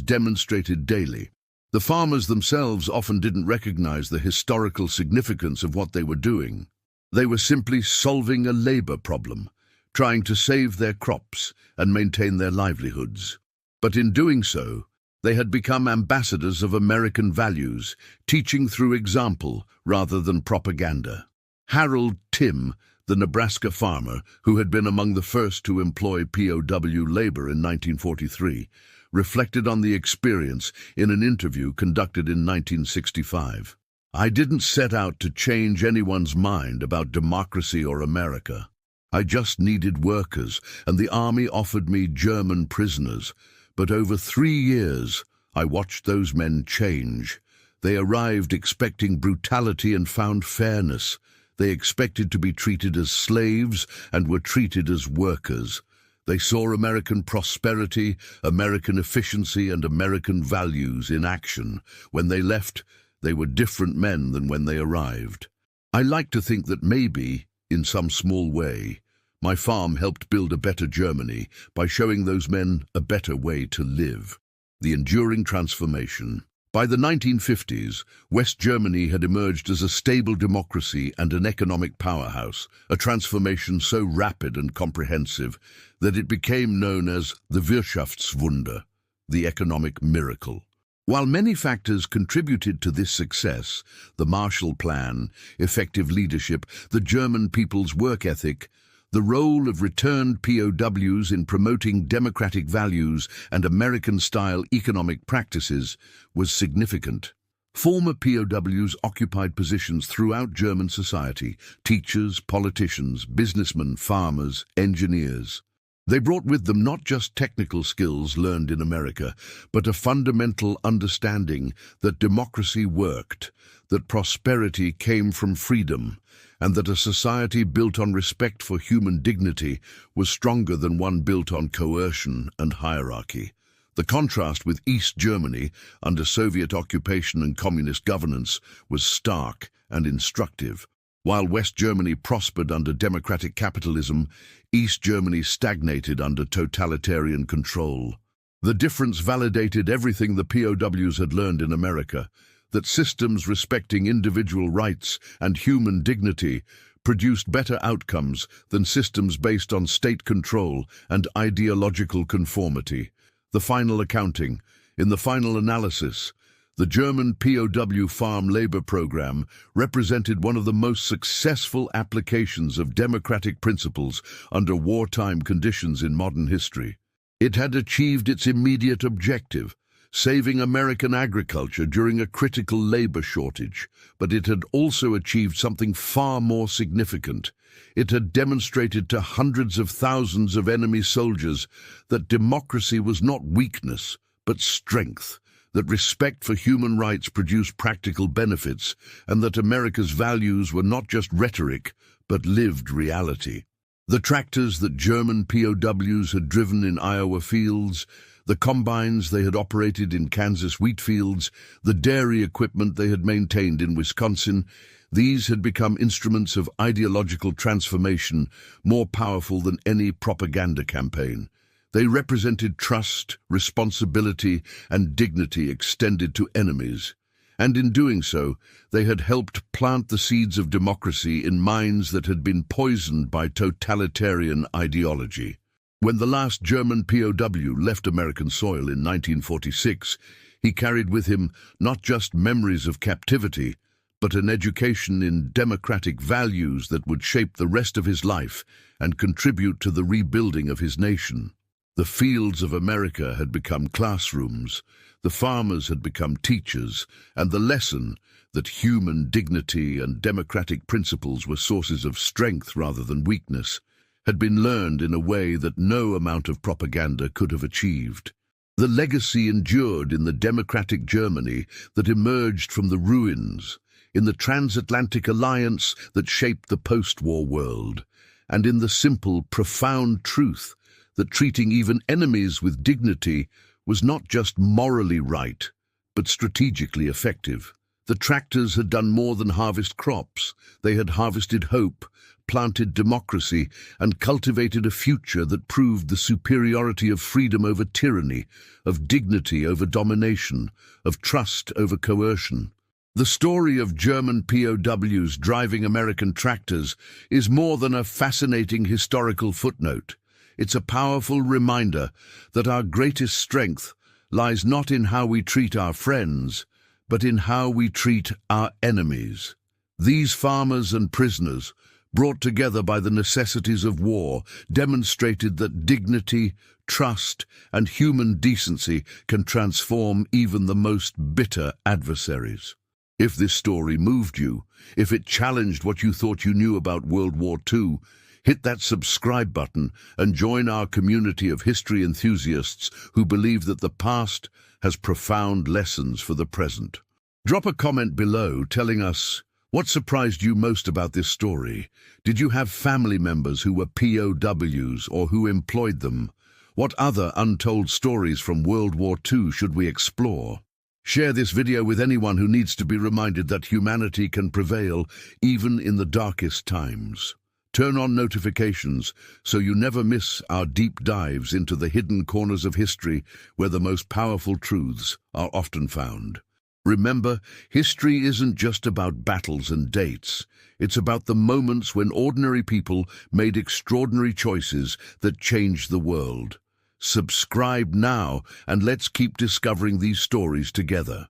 demonstrated daily. The farmers themselves often didn't recognize the historical significance of what they were doing. They were simply solving a labor problem, trying to save their crops and maintain their livelihoods. But in doing so, they had become ambassadors of American values, teaching through example rather than propaganda. Harold Timm, the Nebraska farmer, who had been among the first to employ POW labor in 1943, reflected on the experience in an interview conducted in 1965. "I didn't set out to change anyone's mind about democracy or America. I just needed workers, and the army offered me German prisoners. But over 3 years, I watched those men change. They arrived expecting brutality and found fairness. They expected to be treated as slaves and were treated as workers. They saw American prosperity, American efficiency, and American values in action. When they left, they were different men than when they arrived. I like to think that maybe, in some small way, my farm helped build a better Germany by showing those men a better way to live." The enduring transformation. By the 1950s, West Germany had emerged as a stable democracy and an economic powerhouse, a transformation so rapid and comprehensive that it became known as the Wirtschaftswunder, the economic miracle. While many factors contributed to this success, the Marshall Plan, effective leadership, the German people's work ethic, the role of returned POWs in promoting democratic values and American-style economic practices was significant. Former POWs occupied positions throughout German society: teachers, politicians, businessmen, farmers, engineers. They brought with them not just technical skills learned in America, but a fundamental understanding that democracy worked, that prosperity came from freedom, and that a society built on respect for human dignity was stronger than one built on coercion and hierarchy. The contrast with East Germany, under Soviet occupation and communist governance, was stark and instructive. While West Germany prospered under democratic capitalism, East Germany stagnated under totalitarian control. The difference validated everything the POWs had learned in America, that systems respecting individual rights and human dignity produced better outcomes than systems based on state control and ideological conformity. The final accounting. In the final analysis, the German POW farm labor program represented one of the most successful applications of democratic principles under wartime conditions in modern history. It had achieved its immediate objective, saving American agriculture during a critical labor shortage, but it had also achieved something far more significant. It had demonstrated to hundreds of thousands of enemy soldiers that democracy was not weakness, but strength, that respect for human rights produced practical benefits, and that America's values were not just rhetoric, but lived reality. The tractors that German POWs had driven in Iowa fields, the combines they had operated in Kansas wheat fields, the dairy equipment they had maintained in Wisconsin, these had become instruments of ideological transformation more powerful than any propaganda campaign. They represented trust, responsibility, and dignity extended to enemies. And in doing so, they had helped plant the seeds of democracy in minds that had been poisoned by totalitarian ideology. When the last German POW left American soil in 1946, he carried with him not just memories of captivity, but an education in democratic values that would shape the rest of his life and contribute to the rebuilding of his nation. The fields of America had become classrooms, the farmers had become teachers, and the lesson that human dignity and democratic principles were sources of strength rather than weakness had been learned in a way that no amount of propaganda could have achieved. The legacy endured in the democratic Germany that emerged from the ruins, in the transatlantic alliance that shaped the post-war world, and in the simple, profound truth that treating even enemies with dignity was not just morally right, but strategically effective. The tractors had done more than harvest crops. They had harvested hope, planted democracy, and cultivated a future that proved the superiority of freedom over tyranny, of dignity over domination, of trust over coercion. The story of German POWs driving American tractors is more than a fascinating historical footnote. It's a powerful reminder that our greatest strength lies not in how we treat our friends, but in how we treat our enemies. These farmers and prisoners, brought together by the necessities of war, demonstrated that dignity, trust, and human decency can transform even the most bitter adversaries. If this story moved you, if it challenged what you thought you knew about World War II, hit that subscribe button and join our community of history enthusiasts who believe that the past has profound lessons for the present. Drop a comment below telling us what surprised you most about this story. Did you have family members who were POWs or who employed them? What other untold stories from World War II should we explore? Share this video with anyone who needs to be reminded that humanity can prevail even in the darkest times. Turn on notifications so you never miss our deep dives into the hidden corners of history where the most powerful truths are often found. Remember, history isn't just about battles and dates. It's about the moments when ordinary people made extraordinary choices that changed the world. Subscribe now and let's keep discovering these stories together.